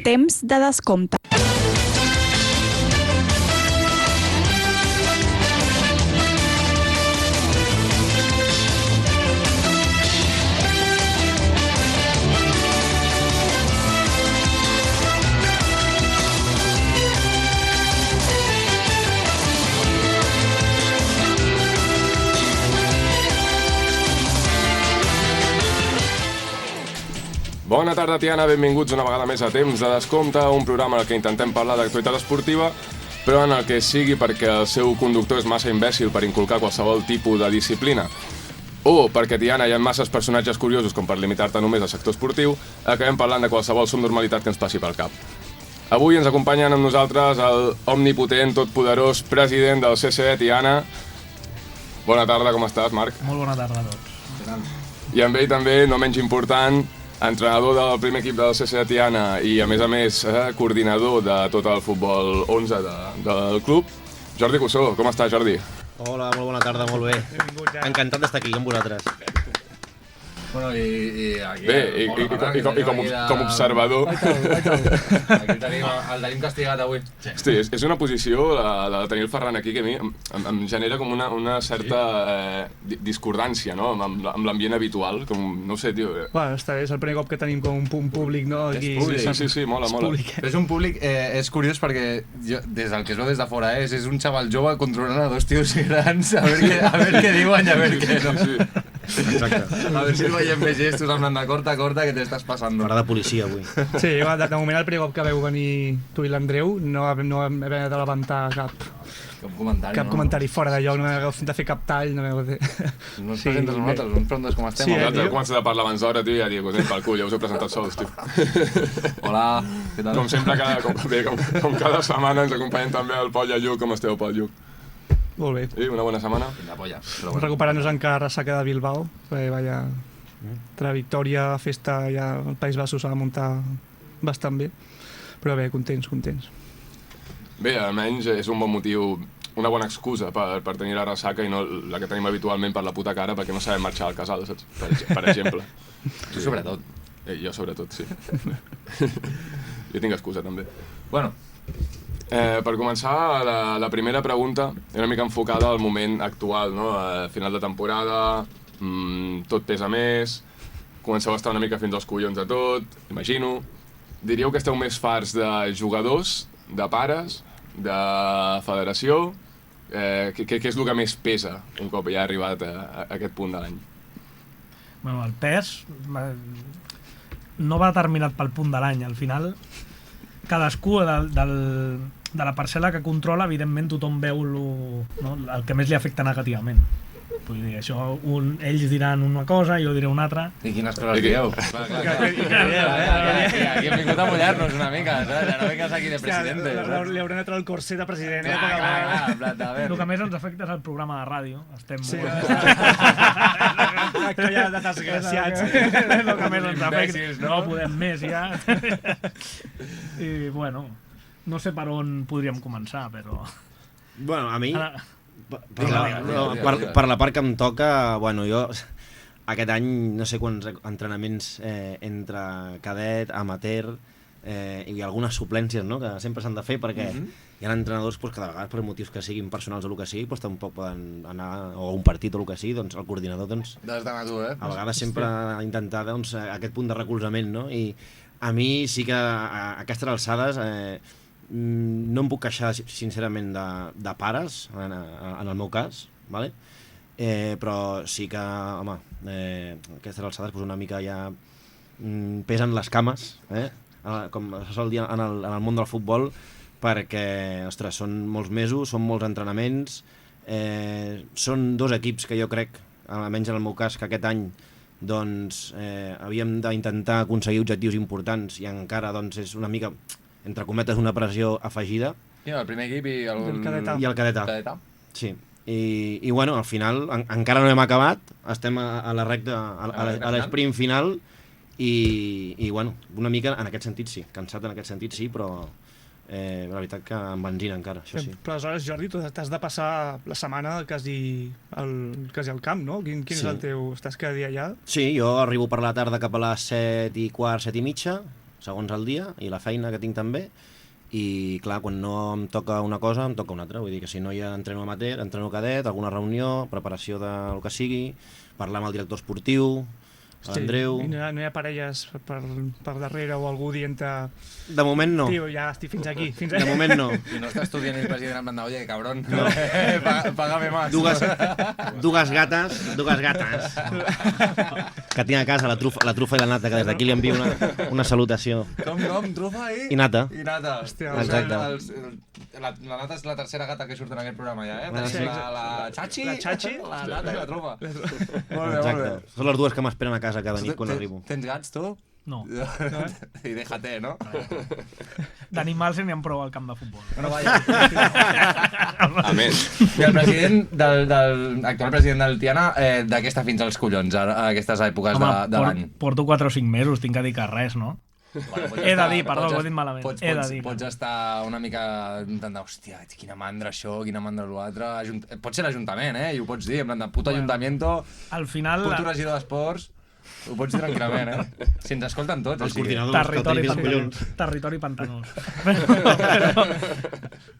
Temps de descompte. Bona tarda, Tiana, benvinguts una vegada més a Temps de Descompte, un programa en el que intentem parlar d'actualitat esportiva, però en el que sigui perquè el seu conductor és massa imbècil per inculcar qualsevol tipus de disciplina, o perquè, Tiana, hi ha masses personatges curiosos com per limitar-te només al sector esportiu, acabem parlant de qualsevol subnormalitat que ens passi pel cap. Avui ens acompanyen amb nosaltres el omnipotent, totpoderós president del CCE, Tiana. Bona tarda, com estàs, Marc? Molt bona tarda a tots. I amb ell també, no menys important, entrenador del primer equip del CCE Tiana i, a més, coordinador de tot el futbol 11 del club, Jordi Cussó. Com estàs, Jordi? Hola, molt bona tarda, molt bé. Encantat d'estar aquí amb vosaltres. Bueno, i aquí... Bé, i com observador... Aquí el tenim castigat avui. Hosti, és una posició, la de tenir el Ferran aquí, que a mi em genera com una certa discordància, no?, amb l'ambient habitual, com, no ho sé, tio... Bueno, està bé, és el primer cop que tenim com un punt públic, no? Aquí, Sí, mola. Però és un públic, és curiós perquè jo, des del que es veu des de fora, és un xaval jove controlant a dos tios grans, a veure què diuen i a veure què no. Exacte. A veure si el veiem més gestos, en plan de corta, que t'estàs passant. M'agrada policia avui. Sí, de moment el primer cop que veu venir tu i l'Andreu no vam haver de levantar cap comentari fora de lloc, no vam haver de fer cap tall, no vam haver de... No ens presentes a nosaltres, no ens preguntes com estem. Sí, Heu començat a parlar abans d'hora, tio, i ja dic, us anem pel cul, ja us heu presentat sols, tio. Hola, què tal? Com sempre, com cada setmana ens acompanyen també el Pol i el Lluc. Com esteu, Pol, Lluc? Molt bé. Sí, una bona setmana? La polla. Recuperant-nos encara ressaca de Bilbao, perquè vaya... Entre victòria, festa, ja el País Basc s'ha de muntar bastant bé. Però bé, contents. Bé, almenys és un bon motiu, una bona excusa per tenir la ressaca i no la que tenim habitualment per la puta cara, perquè no sabem marxar al casal, saps? Per exemple. Tu sobretot. Jo sobretot, sí. Jo tinc excusa, també. Bueno. Per començar, la primera pregunta és una mica enfocada al moment actual, no? A final de temporada, tot pesa més, comenceu a estar una mica fins als collons de tot, imagino. Diríeu que esteu més farts de jugadors, de pares, de federació? Què és el que més pesa un cop ja ha arribat a aquest punt de l'any? Bueno, el pes no va determinat pel punt de l'any. Al final, cadascú de la parcel·la que controla, evidentment tothom veu el que més li afecta negativament. Vull dir, això, ells diran una cosa, jo diré una altra. I quines coses dieu? Aquí hem vingut a mullar-nos una mica, saps? No vingues aquí de presidente. Li haurem de treure el corset de president. Clar. El que més ens afecta és el programa de ràdio. Estem Sí, molt... colla de desgraciats. El que més ens afecta. No podem més, ja. I, bueno, no sé per on podríem començar, però... Bueno, a mi... Digue. Per la part que em toca, bueno, jo aquest any no sé quants entrenaments entre cadet, amateur i algunes suplències, no?, que sempre s'han de fer perquè hi ha entrenadors que de vegades per motius que siguin personals o el que sigui, doncs tampoc poden anar a un partit o el que sigui, doncs el coordinador Des d'anar tu, a vegades sempre intentar aquest punt de recolzament, no? I a mi sí que a aquestes alçades no em puc queixar sincerament de pares, en el meu cas, ¿vale? Però sí que, home, aquestes alçades una mica ja pesen les cames, com se sol dir en el món del futbol, perquè, ostres, són molts mesos, són molts entrenaments, són dos equips que jo crec, almenys en el meu cas, que aquest any doncs, havíem d'intentar aconseguir objectius importants i encara doncs, és una mica, entre cometes, una pressió afegida. Sí, el primer equip i el cadeta. Sí. I bueno, al final encara no hem acabat, estem a la recta, a l'esprint final i bueno, una mica en aquest sentit sí, cansat en aquest sentit sí, però la veritat que amb benzina encara, això sí. Però aleshores, Jordi, tu t'has de passar la setmana quasi al camp, no? Quin és el teu... Estàs cada dia allà? Sí, jo arribo per la tarda cap a les 7:15, 7:30, segons el dia i la feina que tinc també, i clar, quan no em toca una cosa em toca una altra, vull dir que si no hi ha entreno amateur, entreno cadet, alguna reunió, preparació del que sigui, parlar amb el director esportiu, l'Andreu... I no hi ha parelles per darrere o algú dient-te... De moment no. Tio, ja estic fins aquí. De moment no. I no estàs tu dient el president en plan de, oye, cabrón, No. págame más. Dues gates que tinc a casa, la trufa i la nata, que des d'aquí li envio una salutació. Com, trufa I nata. I nata. Hòstia, exacte. La nata és la tercera gata que surt en aquest programa ja, Sí, Tenim la Chachi, la nata i la trufa. Exacte. Són les dues que m'esperen a casa cada nit quan arribo. Tens gats, tu? No. I déjate, no? D'animals n'hi ha prou al camp de futbol. Bueno, vaja. A més, I el president actual president del Tiana, de què està fins als collons a aquestes èpoques de l'any? Porto 4 o 5 mesos, tinc que dir que res, no? Bueno, He de dir, perdó, ho he dit malament. He de dir. Pots estar una mica intentant, hòstia, quina mandra això, quina mandra l'altre... Pot ser l'Ajuntament, i ho pots dir, en plan de puto Ayuntamiento, Al final... puto regidor d'esports, ho pots dir tranquil·lament, Si ens escolten tots, Els coordinadors, territori pantanós. Però,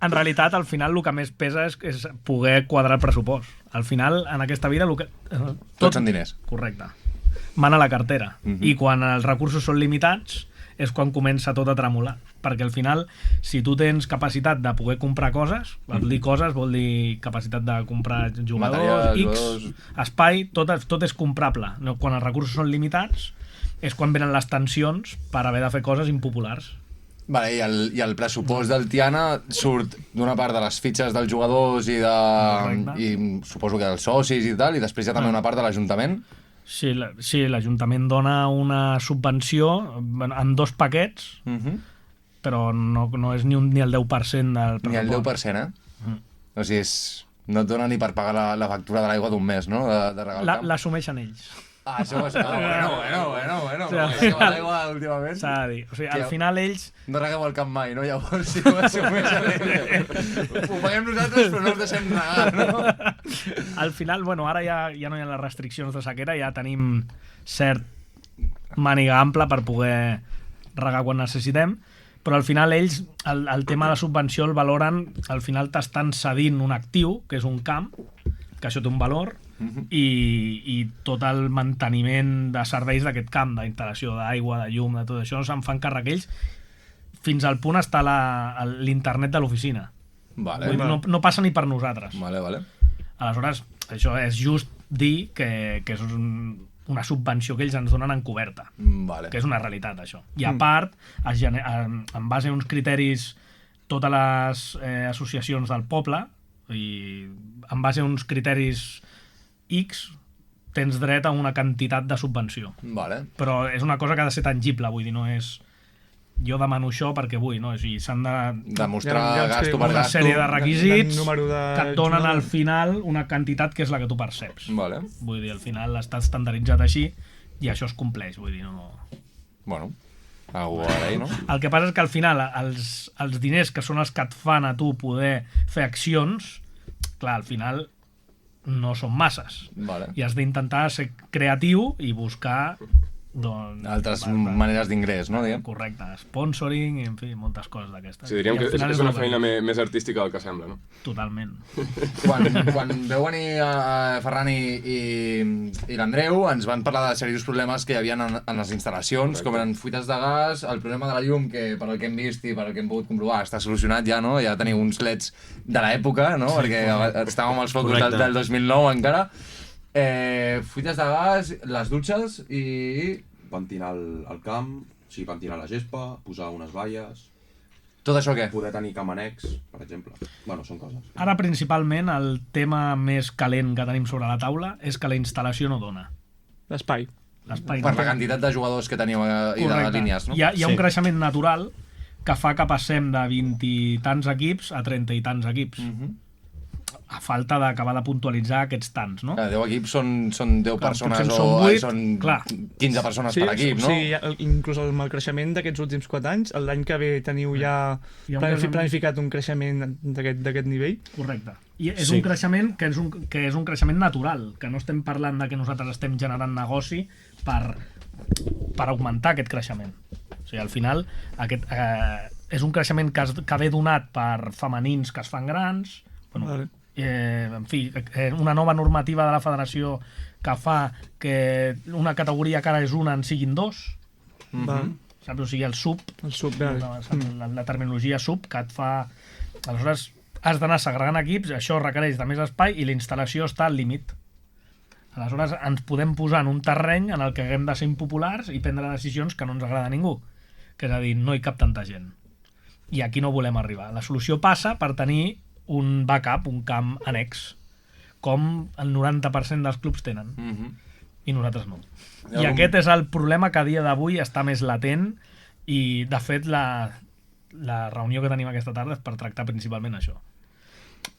en realitat, al final, el que més pesa és poder quadrar el pressupost. Al final, en aquesta vida... Tots són diners. Correcte. Mana la cartera. I quan els recursos són limitats, és quan comença tot a tremolar. Perquè al final, si tu tens capacitat de poder comprar coses, vol dir coses, vol dir capacitat de comprar jugadors, X, espai, tot és comprable. No? Quan els recursos són limitats, és quan venen les tensions per haver de fer coses impopulars. Vale, i el pressupost del Tiana surt d'una part de les fitxes dels jugadors i suposo que dels socis i tal, i després hi ha també una part de l'Ajuntament. Sí, l'Ajuntament dona una subvenció en 2 paquets, però no és ni el 10% del pressupost. Ni el 10%, O sigui, no et dona ni per pagar la factura de l'aigua d'un mes, no? De regar el camp. L'assumeixen ells. Ah, això ho bueno. Sí, Això va l'aigua últimament. S'ha de dir. O sigui, al final ells... No regueu el camp mai, no? Llavors, si ho assumeixen ells, ho paguem nosaltres, però no els deixem regar, no? Al final, bueno, ara ja no hi ha les restriccions de sequera, ja tenim cert màniga ampla per poder regar quan necessitem, però al final ells, el tema de la subvenció el valoren, al final t'estan cedint un actiu, que és un camp, que això té un valor, i tot el manteniment de serveis d'aquest camp, d'instal·lació d'aigua, de llum, de tot això, se'n fan càrrec ells, fins al punt està l'internet de l'oficina. Vale. Vull dir, no passa ni per nosaltres. Vale. Aleshores, això és just dir que és una subvenció que ells ens donen encoberta, Vale. que és una realitat, això. I a part, en base a uns criteris, totes les associacions del poble, i en base a uns criteris X, tens dret a una quantitat de subvenció. Vale. Però és una cosa que ha de ser tangible, vull dir, no és... Jo demano això perquè vull, no? O sigui, s'han de... Demostrar gasto per una gasto. sèrie de requisits de que et donen al final una quantitat que és la que tu perceps. Vale. Vull dir, al final està estandarditzat així i això es compleix, vull dir, no... Bueno, algú a dir, no? El que passa és que al final els diners que són els que et fan a tu poder fer accions, clar, al final no són masses. Vale. I has d'intentar ser creatiu i buscar... Altres maneres d'ingrés, no? Diguem? Correcte, sponsoring, en fi, moltes coses d'aquestes. Sí, diríem que és una feina més artística del que sembla, no? Totalment. Quan veu venir Ferran i l'Andreu, ens van parlar de seriosos problemes que hi havia en les instal·lacions, com eren fuites de gas, el problema de la llum, que per el que hem vist i per el que hem pogut comprovar està solucionat ja, no? Ja teniu uns leds de l'època, no? Perquè estàvem als focus del 2009 encara. Fuites de gas, les dutxes i... Pentinar el camp, o sigui, pentinar la gespa, posar unes valles... Tot això què? Poder tenir camanecs, per exemple. Bueno, són coses. Ara, principalment, el tema més calent que tenim sobre la taula és que la instal·lació no dona. L'espai. L'espai. Per la quantitat de jugadors que teníeu i de línies, no? Hi ha un creixement natural que fa que passem de 20 i tants equips a 30 i tants equips. A falta d'acabar de puntualitzar aquests tants, no? 10 equips són 10 persones són 8, són clar. 15 persones per equip, no? Sí, inclús amb el creixement d'aquests últims 4 anys, l'any que ve teniu ja planificat un creixement d'aquest nivell? Correcte. I és un creixement que és un creixement natural, que no estem parlant de que nosaltres estem generant negoci per augmentar aquest creixement. O sigui, al final, aquest, és un creixement que ve donat per femenins que es fan grans, bueno, Vale. en fi, una nova normativa de la federació que fa que una categoria que ara és una en siguin dos, Val. saps? O sigui, el sub, El sub, vale. la terminologia sub, que et fa... Aleshores, has d'anar segregant equips, això requereix de més espai i la instal·lació està al límit. Aleshores, ens podem posar en un terreny en el que haguem de ser impopulars i prendre decisions que no ens agrada a ningú. Que és a dir, no hi cap tanta gent. I aquí no volem arribar. La solució passa per tenir un backup, un camp annex, com el 90% dels clubs tenen. I nosaltres no. I aquest és el problema que a dia d'avui està més latent i, de fet, la reunió que tenim aquesta tarda és per tractar principalment això.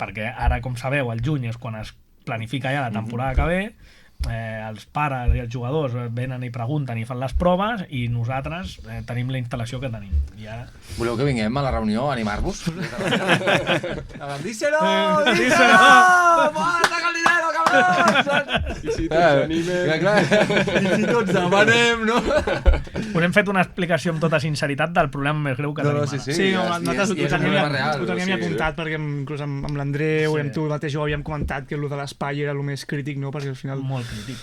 Perquè ara, com sabeu, el juny és quan es planifica ja la temporada que ve, els pares i els jugadors venen i pregunten i fan les proves i nosaltres tenim la instal·lació que tenim. I ara... Voleu que vinguem a la reunió a animar-vos? Díselo! Díselo! ¡Saca el dinero, cabrón! I si tots s'animen... I si tots demanem, no? Us hem fet una explicació amb tota sinceritat del problema més greu que tenim ara. Sí, no, nosaltres ho és un teníem, problema real, ho teníem sí. apuntat perquè inclús amb l'Andreu i amb tu mateix ho havíem comentat que el de l'espai era el més crític, no? Perquè al final Molt crític.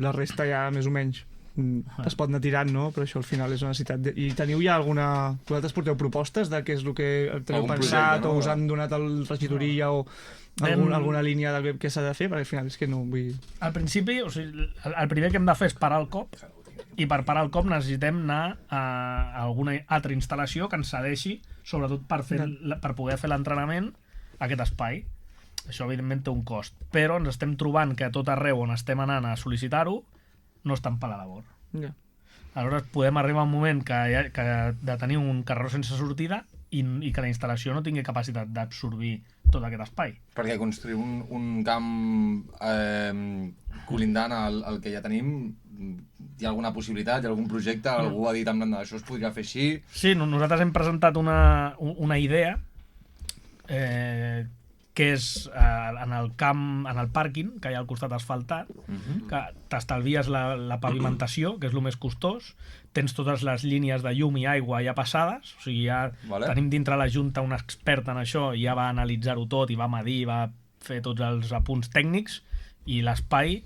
la resta ja més o menys es pot anar tirant, no? Però això al final és una necessitat. I teniu ja alguna... Vosaltres porteu propostes de què és el que teniu Algun pensat projecte, no? o us han donat el regidoria o alguna línia de què s'ha de fer? Perquè al final és que no vull... Al principi, o sigui, el primer que hem de fer és parar el cop i per parar el cop necessitem anar a alguna altra instal·lació que ens cedeixi, sobretot per poder fer l'entrenament a aquest espai. Això, evidentment, té un cost. Però ens estem trobant que a tot arreu on estem anant a sol·licitar-ho no estan per la labor. Ja. Aleshores, podem arribar a un moment que de tenir un carreró sense sortida i que la instal·lació no tingui capacitat d'absorbir tot aquest espai. Perquè construir un camp colindant al que ja tenim, hi ha alguna possibilitat, hi ha algun projecte, algú ha dit en plan això es podria fer així... Sí, nosaltres hem presentat una idea que és en el camp, en el pàrquing que hi ha al costat asfaltat, que t'estalvies la pavimentació, que és el més costós, tens totes les línies de llum i aigua ja passades, o sigui, ja tenim dintre la Junta un expert en això, i ja va analitzar-ho tot, i va medir, va fer tots els apunts tècnics, i l'espai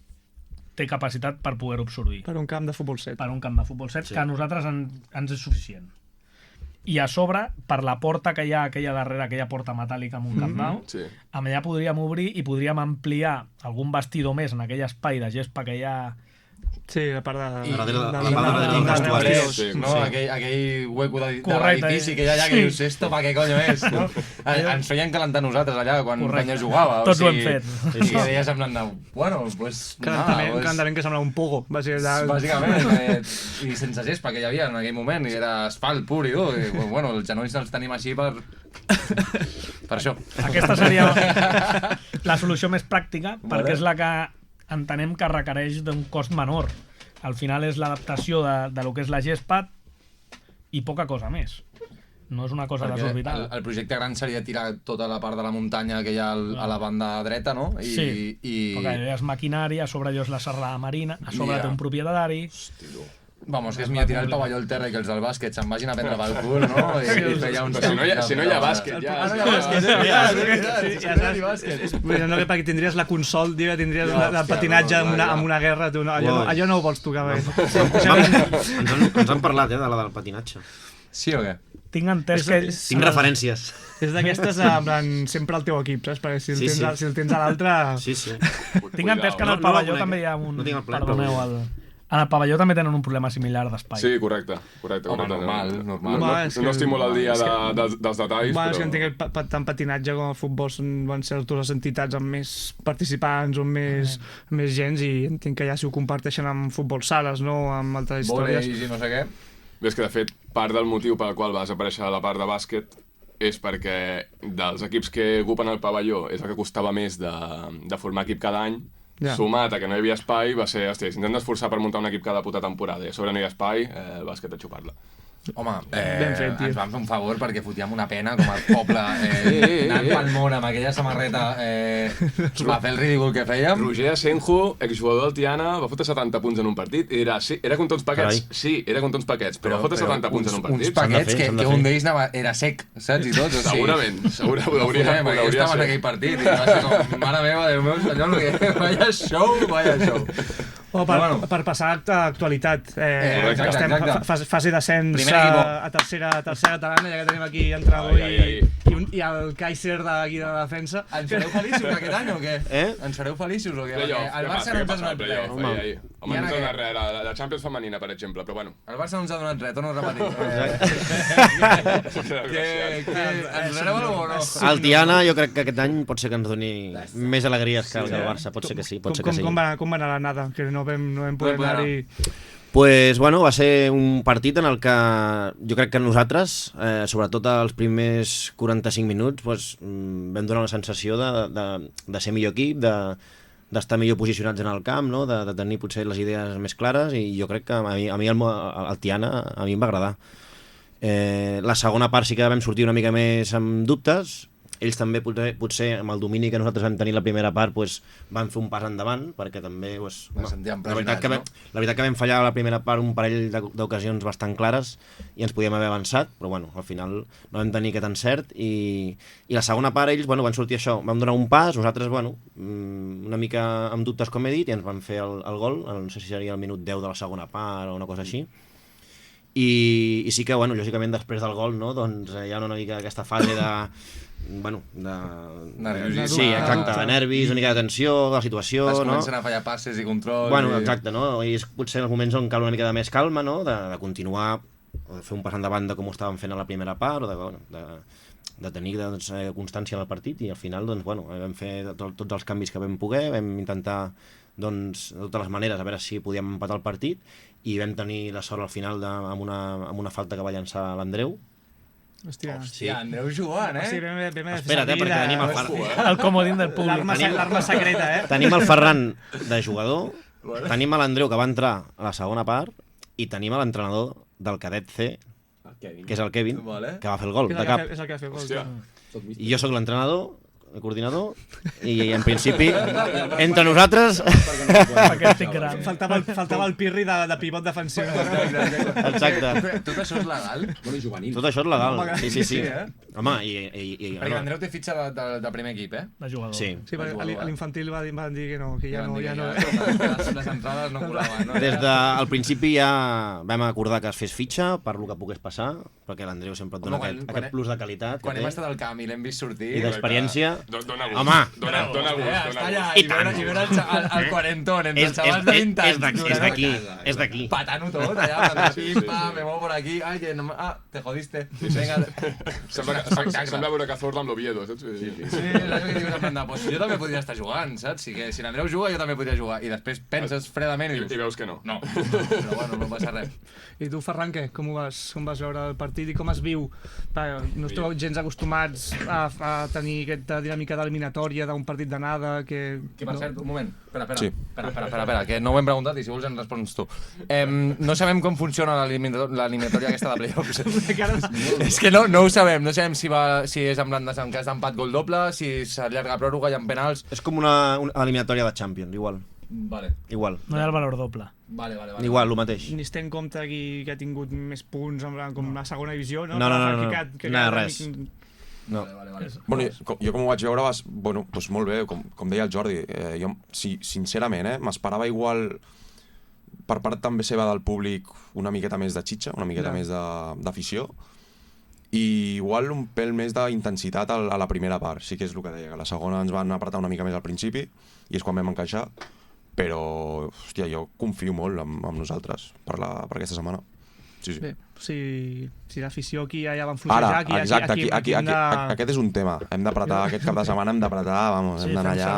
té capacitat per poder-ho absorbir. Per un camp de futbol 7. Per un camp de futbol 7, que a nosaltres ens és suficient. I a sobre, per la porta que hi ha, aquella darrere, aquella porta metàl·lica amb un Camp Nou, Sí. amb allà podríem obrir i podríem ampliar algun vestidor més en aquell espai de gespa que hi ha. Sí, la part de... I- darrere de- dels vestuaris. Sí, no? Aquell hueco de Correcte, l'edifici que hi ha allà que dius, esto pa què coño és? No? Ens feien calentar nosaltres allà quan Penya jugava. Tots ho hem fet. I deies en plan de, bueno, pues... Calentament que semblava un pogo. Bàsicament, i sense gespa que hi havia en aquell moment, i era asfalt pur i dur, i bueno, els genolls els tenim així per això. Aquesta seria la solució més pràctica, perquè és la que entenem que requereix d'un cost menor. Al final és l'adaptació de lo que és la gespa i poca cosa més. No és una cosa desorbitada. El projecte gran seria tirar tota la part de la muntanya que hi ha a la banda dreta, no? Sí, perquè allò és maquinari, a sobre allò és la serrada marina, a sobre té un propietari... Vamos, que és millor tirar el pavelló al terra i que els del bàsquet se'n vagin a prendre pel cul, no? I fer ja uns... Si no hi ha bàsquet, ja... Ah, no hi ha bàsquet, Perquè tindries la consol, tindries el patinatge amb una guerra. Allò no ho vols tocar. Ens han parlat, de la del patinatge. Sí o què? Tinc entès que... Tinc referències. És d'aquestes, en plan, sempre al teu equip, saps? Perquè si el tens a l'altre... Sí, sí. Tinc entès que en el No, pavelló no, també hi ha un... no tinc el pla, Perdoneu, en el pavelló també tenen un problema similar d'espai. Sí, correcte. Home, normal. No estic molt al dia dels detalls, Bueno, és que però... entenc que tant patinatge com el futbol van ser totes les entitats amb més participants o més gens, i entenc que ja si ho comparteixen amb futbol sales, no? Amb altres històries. Voleis i no sé què. És que, de fet, part del motiu pel qual va desaparèixer la part de bàsquet és perquè dels equips que ocupen el pavelló és el que costava més de formar equip cada any, sumat a que no hi havia espai, va ser, hòstia, si intentem esforçar per muntar un equip cada puta temporada i a sobre no hi ha espai, el bàsquet a xupar-la. Home, Ben fet, tio. ens vam fer un favor perquè fotíem una pena com a poble anant pel món amb aquella samarreta va fer el ridícul que fèiem. Roger Asenjo, exjugador del Tiana, va fotre 70 punts en un partit i dirà, sí, era contra uns paquets, Carai. sí, era contra uns paquets, però va fotre 70 punts en un partit. Uns paquets S'han de que fer. un d'ells era sec, saps? I tots, o sigui, Segurament, ho jo hauria estava en ser. aquell partit i va ser com, mare meva, Déu meu senyor, que vaya show. O per, Bueno. per passar a actualitat, exacte, estem exacte. fase d'ascens Primer equipo. a tercera catalana, ja que tenim aquí entrenador Ai. i el Kaiser d'aquí de la defensa. Ens fareu feliços aquest any o què? Ens fareu feliços o què? Playoff, Perquè el què Barça passa? no Què ens ha passa al donat playoff? res. Ahir. Home, I no ens ara ha donat què? res, la Champions femenina, per exemple, però bueno. El Barça no ens ha donat res, torno a repetir. Gràcies. Ens donareu alguna o no? El Tiana jo crec que aquest any pot ser que ens doni més alegries que el Barça, pot ser que sí, pot ser que sí. Com va anar l'anada? Que no vam poder anar-hi... Pues, bueno, va ser un partit en el que jo crec que nosaltres, sobretot els primers 45 minuts, pues, vam donar la sensació de ser millor equip, d'estar millor posicionats en el camp, no? de tenir potser les idees més clares, i jo crec que a mi el Tiana a mi em va agradar. La segona part sí que vam sortir una mica més amb dubtes. Ells també potser amb el domini que nosaltres vam tenir la primera part pues, van fer un pas endavant, perquè també pues, Ens sentíem la veritat que pressionats, la veritat que vam fallar a la primera part un parell d'ocasions bastant clares i ens podíem haver avançat, però bueno, al final no vam tenir aquest encert i la segona part ells van sortir això, vam donar un pas, nosaltres una mica amb dubtes com he dit i ens van fer el gol, no sé si seria el minut 10 de la segona part o una cosa així. I sí que, lògicament després del gol, no, doncs hi ha una mica aquesta fase de Nerviosisme. sí, exacte, de nervis, una mica de tensió, de la situació, Es no? comencen a fallar passes i control. Exacte, no? I és potser els moments on cal una mica de més calma, no? De continuar, o de fer un pas endavant de com ho estàvem fent a la primera part, o de tenir constància en el partit, i al final, vam fer tots els canvis que vam poder, vam intentar, de totes les maneres, a veure si podíem empatar el partit, i vam tenir la sort al final amb una falta que va llançar l'Andreu. Hòstia, Sí, Andreu jugant, sí, Espera't, perquè tenim el Ferran. El comodín del públic. L'arma secreta, Tenim el Ferran de jugador, tenim l'Andreu que va entrar a la segona part, i tenim l'entrenador del cadet C, que és el Kevin, que va fer el gol de cap. És el que ha fet gol. Hòstia. I jo sóc l'entrenador, el coordinador, i en principi, entre nosaltres... Perquè estic gran. Faltava el Pirri de pivot defensiu. Exacte. Tot això és legal? Bueno, juvenil. Tot això és legal. Sí. Home, Perquè l'Andreu té fitxa de primer equip, De jugador. Sí. Sí, perquè a l'infantil van dir que no, que ja no. Les entrades no colaven, no? Des del principi ja vam acordar que es fes fitxa per lo que pogués passar, perquè l'Andreu sempre et dona aquest plus de qualitat que Quan hem té, estat al camp i l'hem vist sortir... i d'experiència. Dóna gust. Home! Dóna gust. Està allà i veure el quarentón entre els xavals de 20 anys. És d'aquí. Patant-ho tot, allà, pim-pam, me muevo por aquí, ai, que no... te jodiste. Vinga, Sembla veure Cazorla amb l'Oviedo, saps? Sí, és allò que dius en plan de, pues jo també podria estar jugant, saps? Si l'Andreu juga, jo també podria jugar. I després penses fredament i dius... I veus que no. No, però bueno, no passa res. I tu, Ferran, què? Com vas veure el partit i com es viu? No esteu gens acostumats a tenir aquesta dinàmica d'eliminatòria d'un partit d'anada que... Que per cert, un moment, espera, Sí. espera, que no ho hem preguntat i si vols ens respons tu. No sabem com funciona l'eliminatòria aquesta de playoffs. És que no ho sabem, no sabem si és en cas d'empat gol doble, si s'allarga pròrroga i en penals... És com una eliminatòria de Champions, igual. Vale. No hi ha el valor doble. Vale. Igual, el mateix. Ni es té en compte qui ha tingut més punts com la segona divisió, no? No, res. No. Vale. Bueno, jo com ho vaig veure, doncs molt bé, com deia el Jordi. Jo, sincerament, m'esperava igual per part també seva del públic una miqueta més de xitxa, una miqueta més d'afició, i igual un pèl més d'intensitat a la primera part. Sí que és el que deia, que la segona ens van apretar una mica més al principi, i és quan vam encaixar, però hòstia, jo confio molt en nosaltres per aquesta setmana. Sí. Bé, si l'afició aquí ja van flotejar... Ara, exacte, aquest és un tema. Hem d'apretar, aquest cap de setmana hem d'apretar, hem d'anar allà...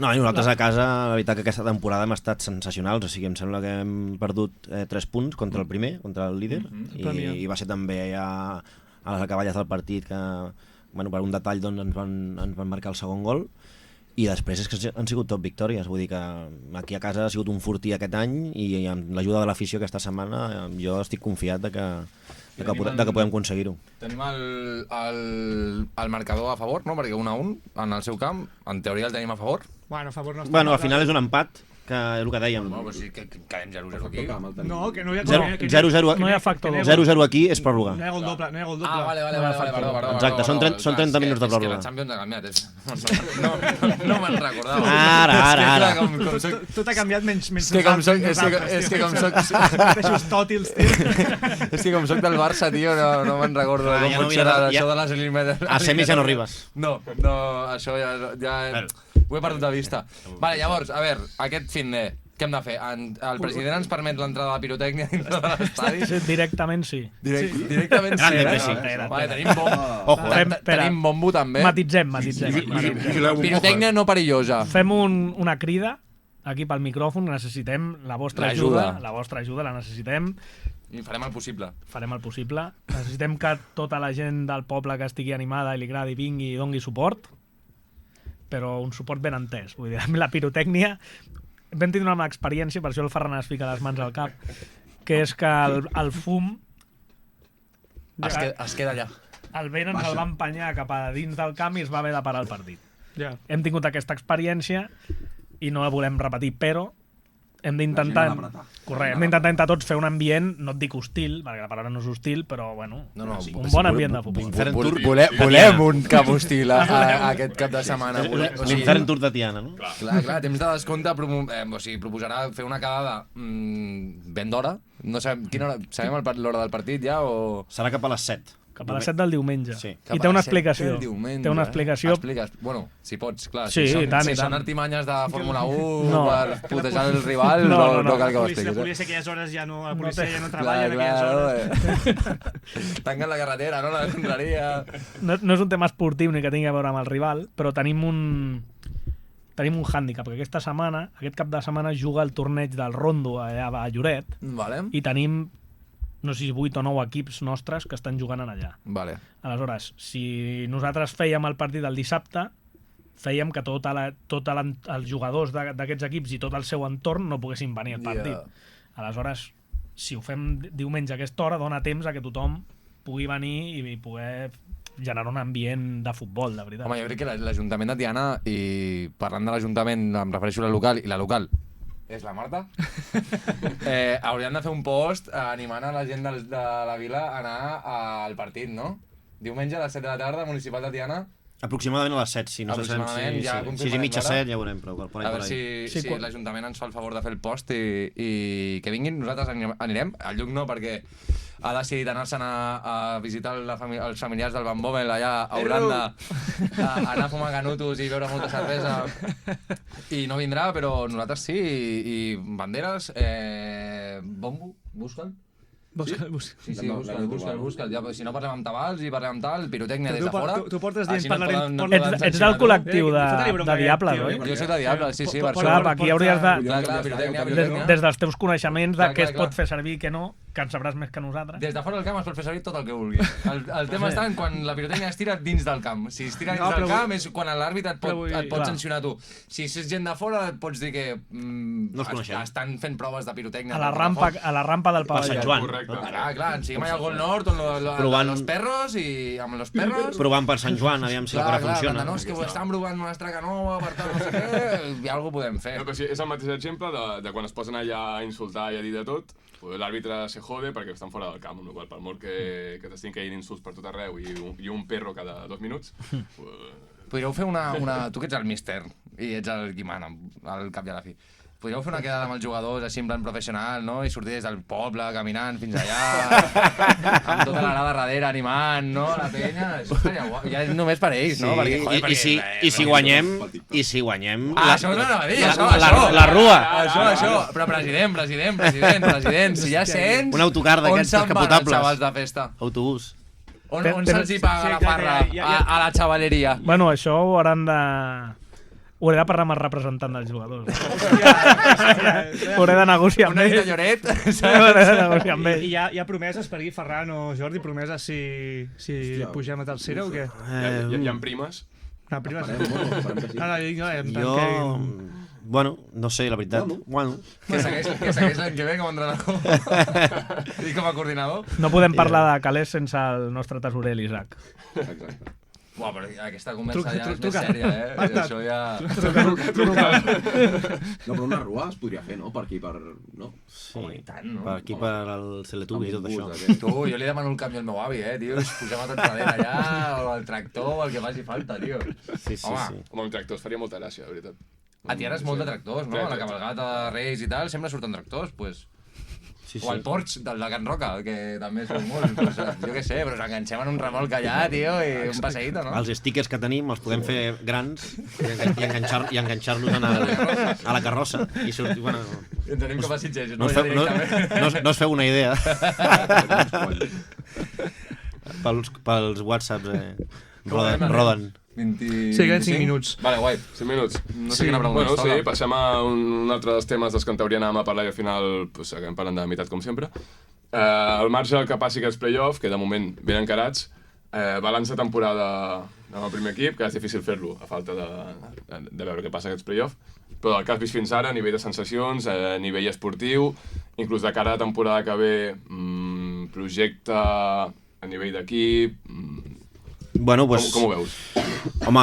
No, i nosaltres a casa, la veritat que aquesta temporada hem estat sensacionals, o sigui, em sembla que hem perdut 3 punts contra el primer, contra el líder, i va ser també ja a les acaballes del partit que, per un detall, doncs, ens van marcar el segon gol, i després és que han sigut tot victòries, vull dir que aquí a casa ha sigut un fortí aquest any, i amb l'ajuda de l'afició aquesta setmana jo estic confiat de de que podem aconseguir-ho. Tenim el marcador a favor, no? Perquè 1-1 en el seu camp, en teoria el tenim a favor. Bueno, a favor no està. Bueno, al final és un empat, que és el que dèiem. No, però sí que quedem 0-0 aquí. No, que no hi ha... 0-0 No hi ha factor doble. 0-0 aquí és pròrroga. No hi ha gol doble, no hi ha gol doble. Ah, vale, perdó. Exacte, són 30 minuts de pròrroga. És que la Champions ha canviat. No me'n recordava. Ara. Tot ha canviat menys És que com soc... Mateixos tòtils, tio. És que com soc del Barça, tio, no me'n recordo Clar, com ja no pot ser mires- això de les eliminatòries. A semis ja no arribes. No, això ja ho he perdut de vista. Vale, llavors, a veure, aquest fin de... Què hem de fer? El president ens permet l'entrada de pirotècnia dintre de l'estadi? Sí, directament sí. Directament sí. Grande que sí. Vale, tenim bombo. Tenim bombo també. Matitzem. Pirotècnia no perillosa. Fem una crida aquí pel micròfon, necessitem la vostra ajuda. La vostra ajuda la necessitem. I farem el possible. Farem el possible. Necessitem que tota la gent del poble que estigui animada i li agradi vingui i dongui suport, però un suport ben entès. Vull dir, amb la pirotècnia vam tindre una experiència, per això el Ferran es fica les mans al cap, que és que el fum Es queda allà. el vent ens el va empenyar cap a dins del camp i es va haver de parar el partit. Ja. Hem tingut aquesta experiència i no la volem repetir, però hem d'intentar entre tots fer un ambient, no et dic hostil, perquè la paraula no és hostil, però bueno, un bon ambient de futbol. Volem un camp hostil aquest cap de setmana. L'infern tour de Tiana, no? Clar, temps de descompte proposarà fer una quedada ben d'hora. No sabem quina hora, sabem l'hora del partit ja o... Serà cap a les 7. Cap a les 7 del diumenge. Sí. I té una explicació. Té una explicació. Expliques. Bueno, si pots, clar. Sí, si i tant. són artimanyes de Fórmula 1 No. per putejar el rival, no cal que ho La expliquis. policia aquelles hores ja no... La policia ja no treballa en aquelles hores. Tanquen la carretera, no? La contraria. No és un tema esportiu ni que tingui a veure amb el rival, però tenim un hàndicap, que aquest cap de setmana juga el torneig del Rondo allà a Lloret Vale. i tenim no sé si 8 o 9 equips nostres que estan jugant allà. Vale. Aleshores, si nosaltres fèiem el partit el dissabte, fèiem que els jugadors d'aquests equips i tot el seu entorn no poguessin venir al partit. Aleshores, si ho fem diumenge a aquesta hora, dona temps a que tothom pugui venir i poder generar un ambient de futbol, de veritat. Home, jo crec que l'Ajuntament de Tiana, i parlant de l'Ajuntament, em refereixo a la local, i la local és la Marta, haurien de fer un post animant a la gent de la vila a anar al partit, no? Diumenge a les 7 de la tarda, Municipal de Tiana. Aproximadament a les 7, si no sabem si 6 i mitja 7, ja veurem, però per a veure si l'Ajuntament ens fa el favor de fer el post i que vinguin, nosaltres anirem. El Lluc no, perquè ha decidit anar-se'n a visitar els familiars del Van Bommel allà a Holanda, a anar a fumar canutos i beure molta cervesa, i no vindrà, però nosaltres sí, i banderes, bombo, busca'l. Busca'l. Ja, si no parlem amb tabals i parlem amb tal, pirotècnia des de fora. Tu portes dient parlarem... Ets del col·lectiu de Diables, oi? Jo soc de Diables, sí, per Clar, aquí hauries de... pirotècnia. Des dels teus coneixements de què es pot fer servir i què no, que en sabràs més que nosaltres. Des de fora del camp es pot fer servir tot el que vulgui. El tema està en quan la pirotècnia es tira dins del camp. Si es tira dins del camp és quan l'àrbitre et pot sancionar tu. Si és gent de fora et pots dir que estan fent proves de pirotècnia. A la rampa del pavelló. Per Sant Joan. Clar, siguem allà al Gol Nord, amb los perros i amb los perros. Provant per Sant Joan, aviam si la cosa funciona. No, és que ho estan provant una estraca nova, per tant, no sé què, i alguna cosa podem fer. No, però sí, és el mateix exemple de quan es posen allà a insultar i a dir de tot, l'àrbitre se jode perquè estan fora del camp, per molt que t'estiguin caient insults per tot arreu i un perro cada 2 minuts. Podríeu fer una... Tu que ets el míster i ets el qui mana, al cap i a la fi. Podríeu fer una quedada amb els jugadors així en plan professional, no? I sortir des del poble, caminant fins allà, amb tota la grada darrere, animant, no? La penya, això estaria guai. Ja és només per ells, no? I si guanyem... Això no anava a dir, això. La rua. Això. Però president, si hi ha 100... Un autocar d'aquests descapotables. On se'n van els xavals de festa? Autobús. On se'ls hi paga la farra a la xavaleria? Bueno, això ho hauran de... Ho hauré de parlar amb el representant dels jugadors. Hauré de negociar amb ells. ells. Una Lloret, Hauré de negociar amb ells. I hi ha promeses per aquí, Ferran o Jordi, promeses si pugem a tercera o què? Hi ha primes. Primes? Bueno, no sé, la veritat. Bueno. Que segueix l'any que ve com a entrenador i com a coordinador. No podem parlar de calés sense el nostre tesorer, l'Isaac. Exacte. Buah, però aquesta conversa ja és més truca. sèria, Això ja... No, però una rua es podria fer, no? Per aquí, per... No? Sí, i tant, no? per aquí, per el Teletubbies i tot això. Tu, jo li demano el canvi al meu avi, tio. Us posem a tot darrere allà, o el tractor, o el que faci falta, tio. Sí. Home, amb tractors faria molta gràcia, de veritat. A ti ara és molt de tractors, no? A la cabalgata de Reis i tal, sempre surten tractors, pues... O el Porsche del de Can Roca, que també es veu molt. Pues, jo què sé, però ens enganxem en un remolc allà, tio, i un passeïto, no? Els stickers que tenim els podem fer grans i enganxar-los a la carrossa. I sortir, bueno... I en tenim com a Sitges, no us feu una idea. Pels whatsapps roden. 20... Sí, queden 5 minuts. Vale, guai. 5 minuts. No sé quina pregunta bueno, sí, passem a un altre dels temes dels que en teoria anàvem a parlar i al final pues, acabem parlant de la meitat, com sempre. Al marge del que passi aquests play-off, que de moment ben encarats, balanç de temporada amb el primer equip, que és difícil fer-lo a falta de veure què passa aquests play-off, però el que has vist fins ara, a nivell de sensacions, a nivell esportiu, inclús de cara a la temporada que ve, projecte a nivell d'equip... Bueno, pues, com ho veus? Home,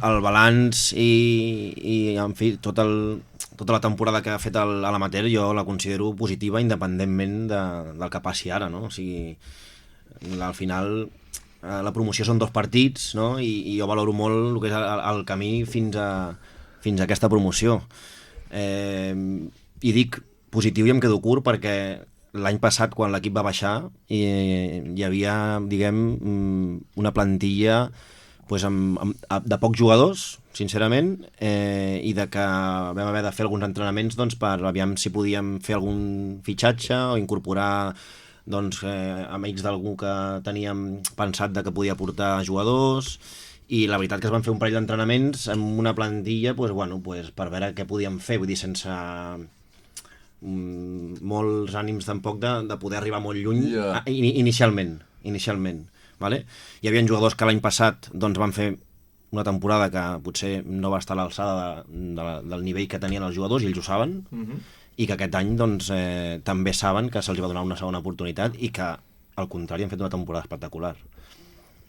el balanç i en fi, tota la temporada que ha fet a l'amateur jo la considero positiva independentment del que passi ara, no? O sigui, al final la promoció són 2 partits, no? I jo valoro molt el que és el camí fins a aquesta promoció. I dic positiu i em quedo curt perquè l'any passat, quan l'equip va baixar, hi havia, diguem, una plantilla pues, de pocs jugadors, sincerament, i de que vam haver de fer alguns entrenaments doncs, per aviam si podíem fer algun fitxatge o incorporar doncs, amics d'algú que teníem pensat de que podia portar jugadors, i la veritat que es van fer un parell d'entrenaments amb una plantilla pues, bueno, pues, per veure què podíem fer, vull dir, sense... molts ànims tampoc de poder arribar molt lluny inicialment, vale? Hi havia jugadors que l'any passat doncs, van fer una temporada que potser no va estar a l'alçada del nivell que tenien els jugadors i ells ho saben, i que aquest any doncs, també saben que se'ls va donar una segona oportunitat i que al contrari han fet una temporada espectacular,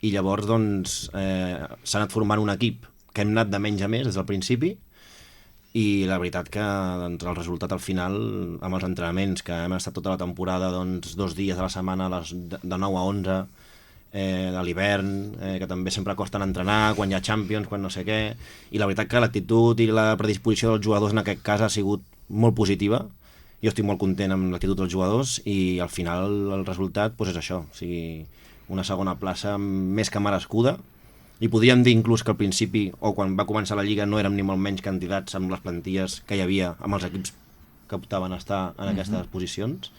i llavors doncs, s'ha anat formant un equip que hem anat de menys a més des del principi. I la veritat que doncs, el resultat al final, amb els entrenaments, que hem estat tota la temporada doncs, 2 dies a la setmana, de 9 a 11, de l'hivern, que també sempre costen entrenar, quan hi ha Champions, quan no sé què, i la veritat que l'actitud i la predisposició dels jugadors en aquest cas ha sigut molt positiva. Jo estic molt content amb l'actitud dels jugadors i al final el resultat doncs, és això, o sigui, una segona plaça més que merescuda. I podríem dir inclús que al principi, o quan va començar la Lliga, no érem ni molt menys candidats amb les plantilles que hi havia, amb els equips que optaven a estar en aquestes posicions.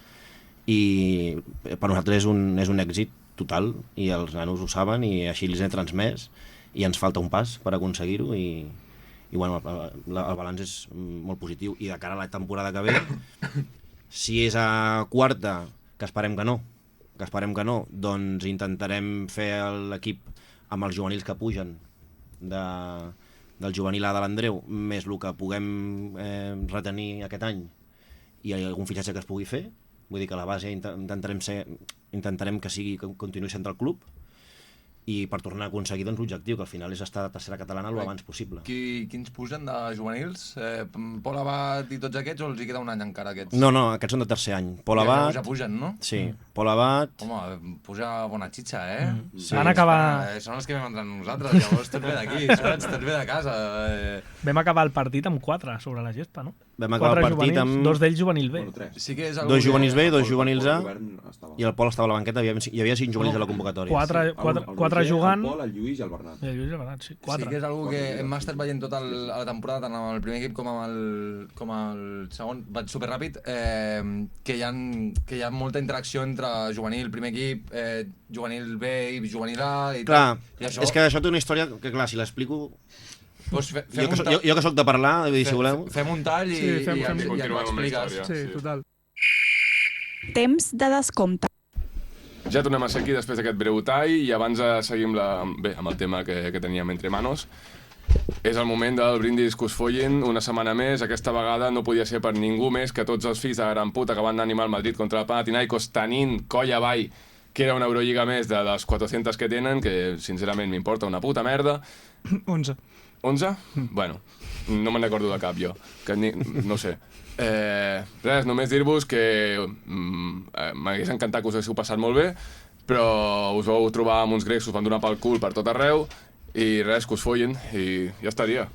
I per nosaltres és un èxit total, i els nanos ho saben, i així els he transmès, i ens falta un pas per aconseguir-ho, i bueno, el balanç és molt positiu. I de cara a la temporada que ve, si és a quarta, que esperem que no, doncs intentarem fer l'equip amb els juvenils que pugen del juvenil A de l'Andreu, més el que puguem retenir aquest any i algun fitxatge que es pugui fer. Vull dir que a la base intentarem que continuï sent el club, i per tornar a aconseguir doncs, l'objectiu, que al final és estar a tercera catalana el abans possible. Quins pugen de juvenils? Pol Abat i tots aquests, o els hi queda un any encara aquests? No, aquests són de tercer any. Pol Abat... Ja pugen, no? Sí, Pol Abat... Home, puja bona xitxa, Sí. Van acabar... Són els que vam entrar nosaltres, llavors tot ve d'aquí, tot ve de casa. Vam acabar el partit amb 4 sobre la gespa, no? Vam acabar el partit amb... 2 d'ells juvenil B. Sí que és 2 juvenils B, 2 juvenils A, i el Pol estava a la banqueta, hi havia 5 juvenils a la convocatòria. 4 jugant... El Pol, el Lluís i el Bernat. El Lluís i el Bernat, sí. 4. Sí que és algo que hem estat veient tota la temporada, tant amb el primer equip com amb el segon, vaig superràpid, que hi ha molta interacció entre juvenil, primer equip, juvenil B i juvenil A... Clar, és que això té una història que, clar, si l'explico... Pues jo que sóc de parlar, si voleu... Fem un tall i continuem amb la història. Sí, total. Temps de descompte. Ja tornem a ser aquí després d'aquest breu tall i abans de seguir amb el tema que teníem entre manos. És el moment del brindis que us follin una setmana més. Aquesta vegada no podia ser per ningú més que tots els fills de gran puta que van animar el Madrid contra el Panathinaikos tenint coll avall, que era una Eurolliga més de les 400 que tenen, que sincerament m'importa una puta merda. 11. 11? Bueno, no me'n recordo de cap jo, que no sé. Res, només dir-vos que m'hagués encantat que us haguéssiu passat molt bé, però us vau trobar amb uns grecs, us van donar pel cul per tot arreu, i res, que us follin, i ja estaria.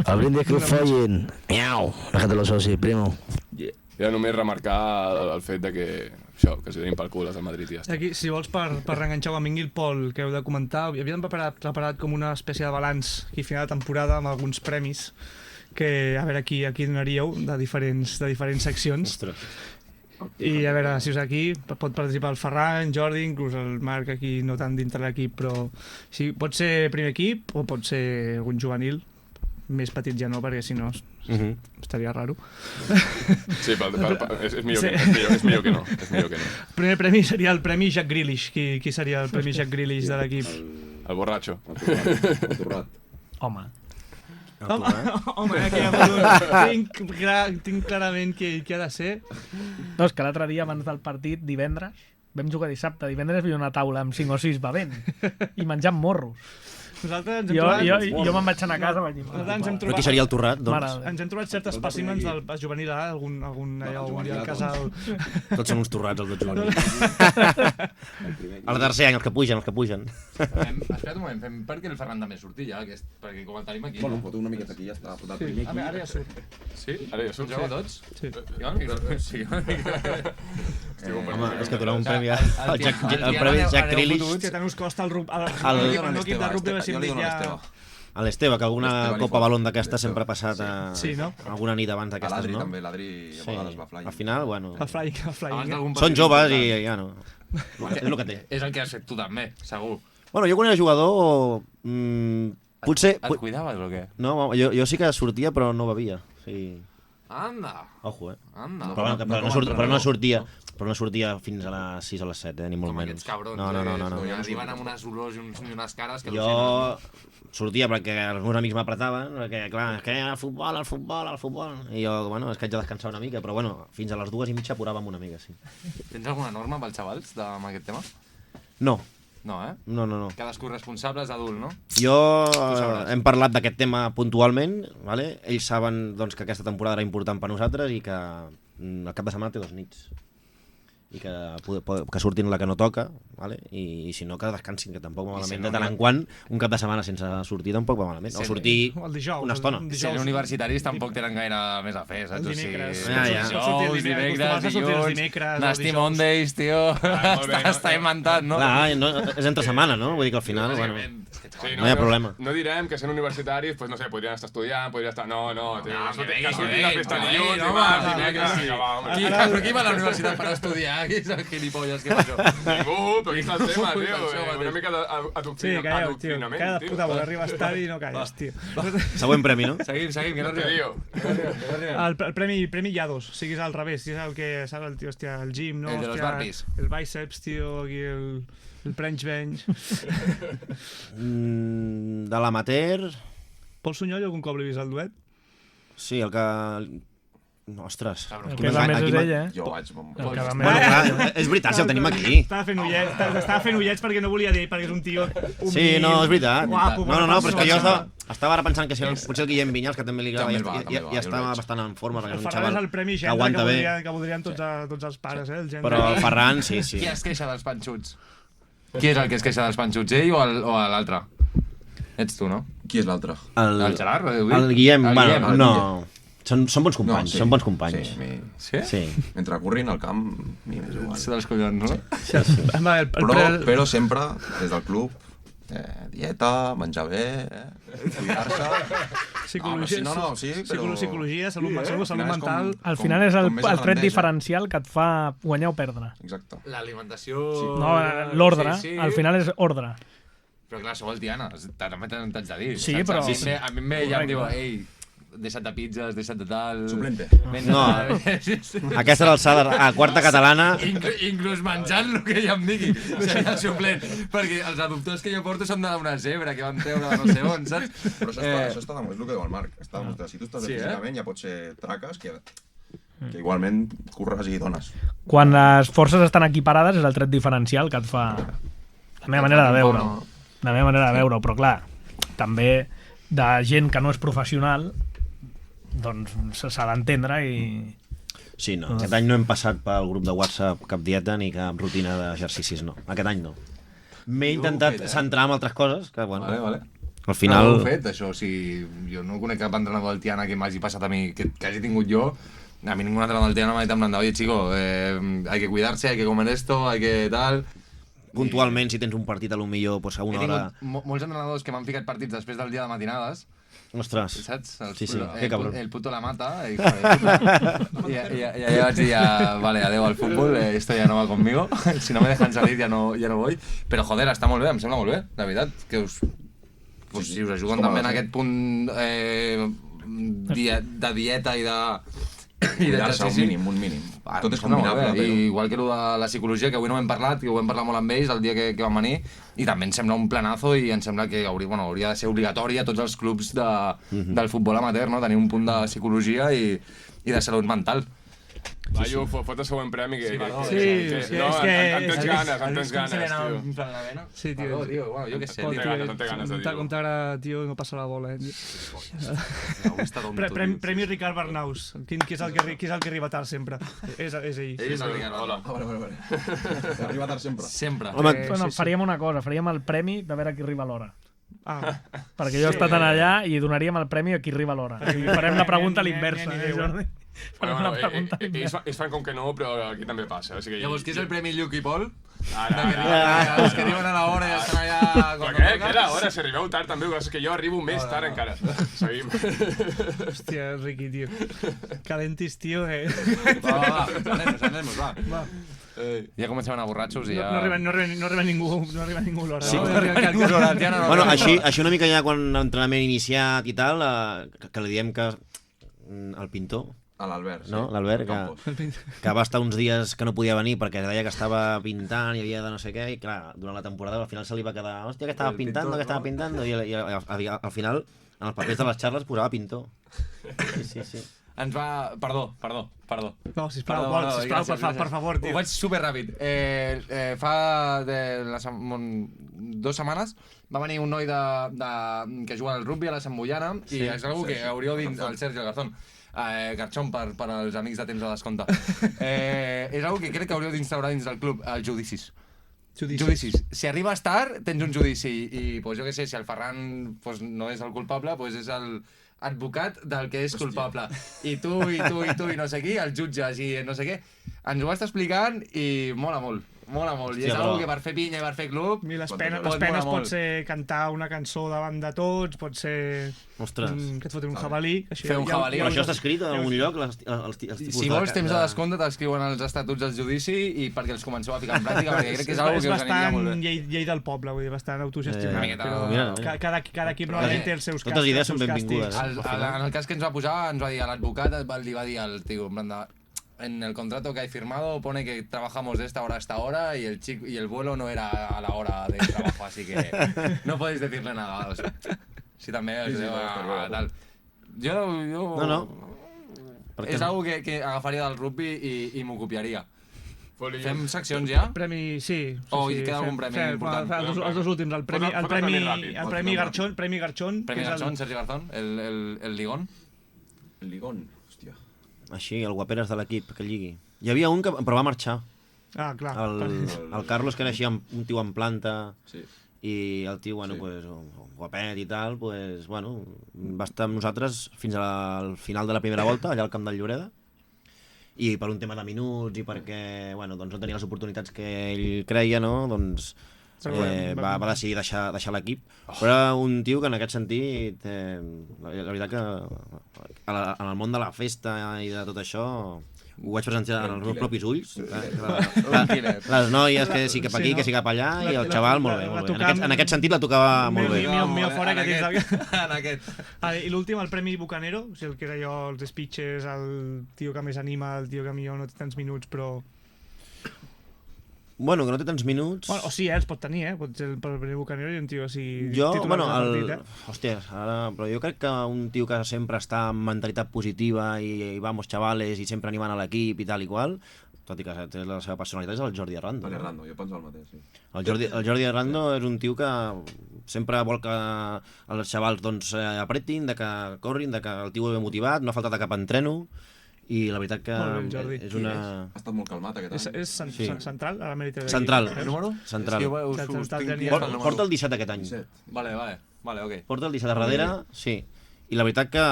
Al brindis que us follin. Miau, déjatelo así, primo. Ja només remarcar el fet de que això, que s'hi donin pel cul els del Madrid i ja està. Aquí, si vols, per reenganxar quan vingui el Pol, que heu de comentar, havíem preparat com una espècie de balanç aquí a final de temporada amb alguns premis que, a veure, aquí donaríeu de diferents seccions. Ostres. I a veure, si us aquí pot participar el Ferran, Jordi, inclús el Marc aquí no tant dintre l'equip, però sí, pot ser primer equip o pot ser algun juvenil, més petit ja no, perquè si no estaria raro. Sí, és millor que no. El primer premi seria el Premi Jack Grealish. Qui seria el Premi Jack Grealish de l'equip? El borratxo. El torrat. Home. Home, aquí hi ha tinc clarament qui ha de ser. No, és que l'altre dia, abans del partit, divendres, vam jugar dissabte, divendres hi havia una taula amb 5 o 6 bevent i menjant morros. Nosaltres ens hem trobat... Jo me'n vaig anar a casa, vaig dir... Però qui seria el torrat, doncs? Ens hem trobat certs espècimens del juvenil A, algun dia al casal. Tots són uns torrats, els del juvenil. El tercer any, els que pugen. Espera't un moment, fem perquè el Ferran també surti ja, perquè com el tenim aquí... Bueno, foto una miqueta aquí, ja està. Fotat primer aquí. Ara ja surt. Sí? Ara ja surt, Jugeu tots? Sí. Sí. Home, és que donar un premi al premi Jack Grealish. Hòstia, tant us costa el rugby. Jo li dono a l'Esteve. A l'Esteve, que alguna copa balón d'aquesta sempre ha passat Sí, no? alguna nit abans A d'aquestes, l'Adri no? també, l'Adri a vegades va flying. Al final, bueno, El flying. són joves i ja no. És el que té. És el que has fet tu també, segur. Bueno, jo quan era jugador... potser... Et cuidaves o què? No, jo sí que sortia, però no bevia. Sí. Anda! Ojo, Anda! Però no sortia. Però no sortia fins a les 6 o les 7, ni molt Com menys. aquests cabrons. No. Ja arriben amb unes olors i unes cares que Jo sortia perquè els meus amics m'apretaven, perquè clar, és que el futbol. I jo, bueno, és que haig de descansar una mica, però bueno, fins a les 2:30 apuràvem una mica, sí. Tens alguna norma pels xavals amb aquest tema? No. No, eh? No. Cadascú responsable és adult, no? Jo hem parlat d'aquest tema puntualment, vale? Ells saben doncs, que aquesta temporada era important per nosaltres i que el cap de setmana té 2 nits. I que surtin la que no toca, vale? I si no, que descansin, que tampoc va malament. De tant en quant, un cap de setmana sense sortir tampoc va malament. O sortir una estona. Sent universitaris tampoc tenen gaire més a fer, saps? Els dimecres. Els dimecres, Nasty Mondays, tio. Està inventat, no? Clar, és entre setmana, no? Vull dir que al final, bueno, no hi ha problema. No direm que sent universitaris, pues no sé, podrien estar estudiant, podrien estar... No, tio, que surtin la festa dilluns, dimarts, dimecres... Qui va a la universitat per estudiar? Qui és el gilipolles que fa això? Ningú, però aquí està el tema, tio. Una mica Sí, calleu, tio. Cada puta vol arribar a estar i no calles, tio. Següent premi, no? Seguim, que no arribem. El premi hi ha 2, siguis al revés, si és el que saps el tio, hòstia, el gym, no? El de los burpees. El bíceps, tio, aquí el French bench. De l'amateur... Pol Sunyol, algun cop l'he vist al duet? Sí, el que... Ostres. El que va més és ell, eh? Jo vaig... El que va Bueno, més... clar, és veritat, si el tenim aquí. Estava fent ullets perquè no volia dir, perquè és un tio humil. Sí, no, és veritat. Guapo, No, però és que jo estava ara pensant que si potser el Guillem Vinyals, que també li agrada, També va, ja està bastant en forma, perquè El és un Ferran és xaval el premi que gendre aguanta bé. que voldrien tots els pares, el gendre. Però el Ferran, sí. Qui es queixa dels panxuts? Qui és el que es queixa dels panxuts, ell o l'altre? Ets tu, no? Qui és l'altre? El Gerard, ho heu dit? El Guillem, El bueno, Guillem. no. Són bons companys, sí. són bons companys. Sí, Sí? mentre corrin al camp, m'hi és igual. Ets dels collons, no? Però sempre, des del club, dieta, menjar bé, cuidar-se... Psicologia, salut mental... Al final és el tret diferencial que et fa guanyar o perdre. Exacte. L'alimentació... No, l'ordre. Sí. Al final és ordre. Però clar, sou els Diana, també t'haig de dir. Sí, però... A mi em ve ella em diu, ei, deixa't de pizzas, deixa't de tal... Suplente. No, aquesta alçada, a quarta catalana... Inclús menjant el que ja em digui, seria el suplent. Perquè els adoptors que jo porto són d'una zebra, que van treure de no sé on, saps? Però això està demostrat, és el que diu el Marc. Està demostrat. Si tu estàs bé físicament, ja pot ser traques, que igualment curres i dones. Quan les forces estan equiparades és el tret diferencial que et fa la meva manera de veure-ho. La meva manera de veure-ho, però clar, també de gent que no és professional doncs s'ha d'entendre i... Sí, no. Aquest any no hem passat pel grup de WhatsApp cap dieta ni cap rutina d'exercicis, no. Aquest any no. M'he intentat centrar en altres coses, que bueno... Vale. Al final... No ho he fet, això. O sigui, jo no conec cap entrenador del Tiana que m'hagi passat a mi, que hagi tingut jo. A mi ningún entrenador del Tiana m'ha dit en plan, oye, chico, hay que cuidarse, hay que comer esto, hay que tal... Puntualment, si tens un partit a lo millor pues, a una hora... He tingut molts entrenadors que m'han ficat partits després del dia de matinades. Ostres, saps? sí, que cabrón. El puto la mata. I vaig dir, vale, adeu al futbol, esto ya no va conmigo. Si no me dejan salir ya no voy. Però joder, està molt bé, em sembla molt bé, la veritat. Que si us ajuden també en aquest punt de dieta i de... d'exercici. Un mínim. Tot és combinable. I igual que de la psicologia, que avui no hem parlat, que ho vam parlar molt amb ells el dia que van venir, i també ens sembla un planazo i ens sembla que hauria de ser obligatori a tots els clubs del futbol amateur, no? Tenir un punt de psicologia i de salut mental. Va, jo, fot el següent premi que... Sí, no, és que... en tens ganes, tio. Sí, tio. Bueno, jo què sé, Té ganes de dir-ho. Com t'agrada, tio, no passa la bola, Premi Ricard Bernaus. Qui és el que arriba tard sempre? És ell. Ell és el Ricard, hola. Vale. Arriba tard sempre. Sempre. Bueno, faríem una cosa, faríem el premi de veure qui arriba a l'hora. Perquè jo he estat allà i donaríem el premi a qui arriba a l'hora. Farem la pregunta a l'inversa, Jordi? Ells fan com que no, però aquí també passa. Llavors, què és el premi Lluc i Pol? Ara. Els que arriben a l'hora i estan allà... Però què és l'hora? Si arribeu tard també, és que jo arribo més tard encara. Seguim. Hòstia, Riqui, tio. Calentis, tio, Va, va. Ja comencem a anar borratxos i ja... No arriba ningú a l'hora. Sí, bueno, així una mica ja quan l'entrenament iniciat i tal, que li diem que el pintor, a l'Albert, no? L'Albert, que va estar uns dies que no podia venir perquè deia que estava pintant i havia de no sé què, i clar, durant la temporada al final se li va quedar, hòstia, que estava pintant, i al final en els papers de les xarles posava pintor. Sí. Ens va... Perdó. No, sisplau, per favor, tio. Ho vaig superràpid. Fa 2 setmanes va venir un noi que juga al rugby a la Sant Boiana i és algú que hauríeu dit el Sergi Garzón. Garchón per als amics de temps de descompte. És algo que crec que hauríeu d'instaurar dins del club, els judicis. Judicis. Si arribes tard, tens un judici i pues, jo què sé, si el Ferran pues, no és el culpable, pues, és el advocat del que és culpable. I tu i no sé qui, els jutges i no sé què. Ens ho va estar explicant i mola molt. I és algo que per fer pinya i per fer club... Les penes pot ser cantar una cançó davant de tots, pot ser... Ostres. Que et fotin un jabalí. Fer un jabalí. Però això està escrit en algun lloc? Si vols temps de descompte t'escriuen els estatuts del judici i perquè els comenceu a ficar en pràctica, perquè crec que és algo que us aniria molt bé. És bastant llei del poble, vull dir, bastant autogestionat. Cada equip normalment té els seus casos. Totes les idees són benvingudes. En el cas que ens va posar, ens va dir l'advocat, li va dir al tio, en plan de... En el contrato que hay firmado pone que trabajamos de esta hora a esta hora y el vuelo no era a la hora de trabajo, así que no podéis decirle nada. O sea, si també us diu tal. Jo... No. És algo que agafaria del rugby i m'ho copiaria. Fem seccions ja? Premi, sí. O hi queda algun premi important? Els dos últims. El premi Garchón. Premi Garchón, Sergi Garzón, el Ligón. El Ligón, hòstia. Així, el guaperes de l'equip, que lligui. Hi havia un que però va marxar. Clar. El Carlos, que era així un tio en planta, sí. I el tio, bueno, pues, guapet i tal, pues, bueno, va estar amb nosaltres fins al final de la primera volta, allà al camp del Lloreda, i per un tema de minuts i perquè, bueno, doncs no tenia les oportunitats que ell creia, no? Doncs va decidir deixar l'equip, però era un tio que en aquest sentit la veritat que en el món de la festa i de tot això ho vaig presenciar en els meus propis ulls. Les noies que sí cap aquí, que sí cap allà, i el xaval molt bé. En aquest sentit la tocava molt bé. Mio fora que tens... En aquest. I l'últim, el Premi Bucanero, o sigui, el que era jo, els speeches, el tio que més anima, el tio que millor no té tants minuts, però... Bueno, que no té tants minuts... Bueno, o sí, els pot tenir, pot ser el Premi Bucanero i un tio així... Jo, bueno, hòstia, però jo crec que un tio que sempre està amb mentalitat positiva i vamos, chavales, i sempre animant a l'equip i tal i qual, tot i que té la seva personalitat, és el Jordi Arrando. Jordi Arrando, jo penso el mateix, sí. El Jordi Arrando és un tio que sempre vol que els xavals doncs, apretin, de que corrin, de que el tio ve motivat, no ha faltat a cap entreno, i la veritat que és una... Ha estat molt calmat aquest any. És central, a la Mèrit. Central. El número? Central. Porta el 17 aquest any. Vale, ok. Porta el 17 a darrere, sí. I la veritat que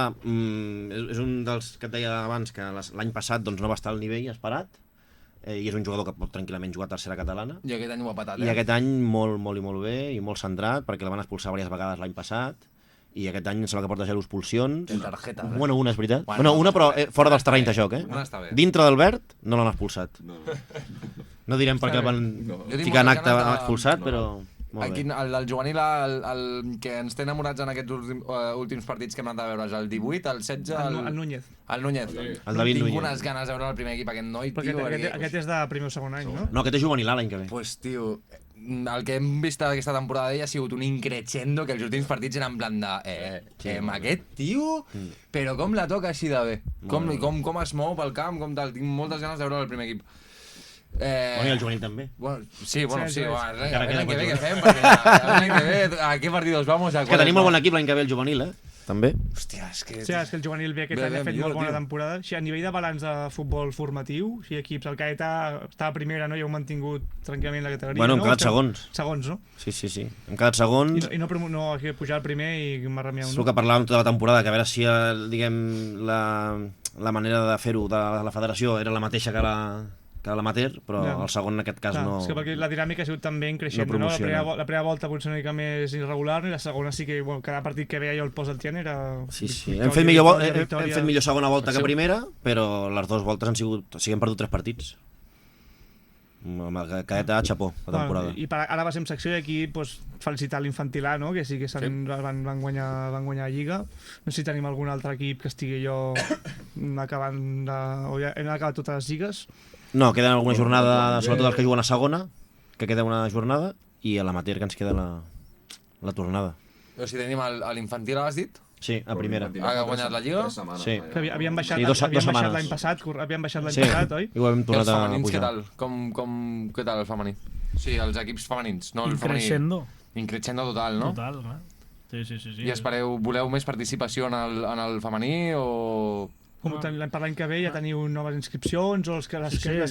és un dels que et deia abans que l'any passat doncs, no va estar al nivell esperat, i és un jugador que pot tranquil·lament jugar a tercera catalana. I aquest any ho ha patat, I aquest any molt i molt bé, i molt centrat, perquè la van expulsar diverses vegades l'any passat, i aquest any em sembla que porta 0 expulsions. Targeta. Bueno, una és veritat. Bueno, una però fora dels terrenys de joc, Una està bé. Dintre del verd no l'han expulsat. No direm per què el van ficar en acte expulsat, però... Aquí, el juvenil, el que ens té enamorats en aquests últims partits que hem anat a veure, el 18, el 16... El Núñez. El Núñez. El David Núñez. Tinc unes ganes de veure el primer equip, aquest noi, tio. Aquest és de primer o segon any, no? No, aquest és juvenil l'any que ve. Pues, tio, el que hem vist aquesta temporada d'ell ha sigut un increixendo, que els últims partits eren en plan de... aquest tio... Però com la toca així de bé? Com es mou pel camp, com tal. Tinc moltes ganes de veure el primer equip. Bueno, i el juvenil també. Sí. L'any que ve què fem? Perquè l'any que ve, a què partidos vamos? És que tenim molt bon equip l'any que ve el juvenil, també. Hòstia, és que... Sí, és que el juvenil ve aquest any ha fet molt bona temporada. A nivell de balanç de futbol formatiu, equips, el Caeta estava a primera, no? I heu mantingut tranquil·lament la categoria. Bueno, hem quedat segons. Segons, no? Sí. Hem quedat segons. I no pujar al primer i m'arremieu, no? És el que parlàvem tota la temporada, que a veure si, diguem, la manera de fer-ho de la federació era la mateixa que l'amateur, però el segon en aquest cas no... És que perquè la dinàmica ha sigut també creixent, no? La primera volta potser una mica més irregular, i la segona sí que cada partit que veia jo el post al Tian era... Sí. Hem fet millor segona volta que primera, però les dues voltes han sigut... O sigui, hem perdut 3 partits. Amb el Caeta, xapó, la temporada. I ara passem secció i aquí felicitar l'infantil A, no? Que sí que van guanyar la Lliga. No sé si tenim algun altre equip que estigui jo acabant de... O ja hem acabat totes les lligues. No, queda alguna jornada, sobretot els que juguen a segona, que queda una jornada, i a l'amateur que ens queda la tornada. O sigui, tenim l'infantil, has dit? Sí, a primera. Ha guanyat la Lliga? Sí. Que havien baixat l'any passat, oi? I ho hem tornat a pujar. què tal? Què tal el femení? Sí, els equips femenins, no el femení. Increixendo total, no? Total, clar. Sí. I voleu més participació en el femení o...? Com per l'any que ve ja teniu noves inscripcions o les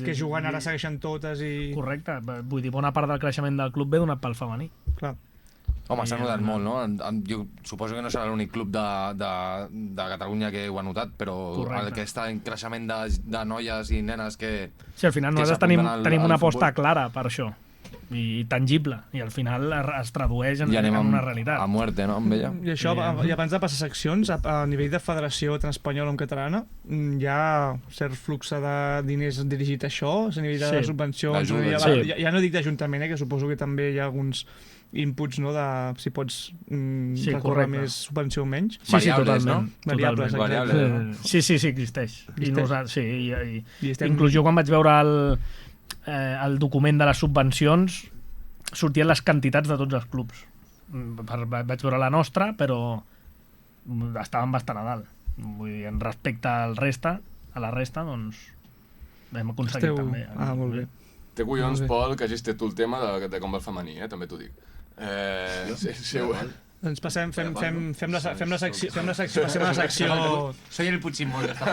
que juguen ara segueixen totes i... Correcte, vull dir, bona part del creixement del club ve donat pel femení. Clar. Home, s'ha notat molt, no? Jo suposo que no serà l'únic club de Catalunya que ho ha notat, però aquest creixement de noies i nenes que... Sí, al final nosaltres tenim una aposta clara per això. I tangible, i al final es tradueix en una realitat. A muerte, no? Amb ella. I això, i abans de passar seccions, a nivell de federació tant espanyola com catalana, hi ha cert flux de diners dirigit a això, a nivell de subvencions, ja no dic d'Ajuntament, que suposo que també hi ha alguns inputs, no, de si pots recórrer més subvenció o menys. Sí, totalment. Variables, exacte. Sí, existeix. Inclús jo quan vaig veure el document de les subvencions sortien les quantitats de tots els clubs. Vaig veure la nostra, però estaven bastant a dalt. Vull dir, respecte a la resta, doncs hem aconseguit també. Molt bé. Té collons, Pol, que hagis tu el tema de com va el femení, també t'ho dic. Doncs passem, fem la secció, passem a la secció... Soy el Puigdemont d'esta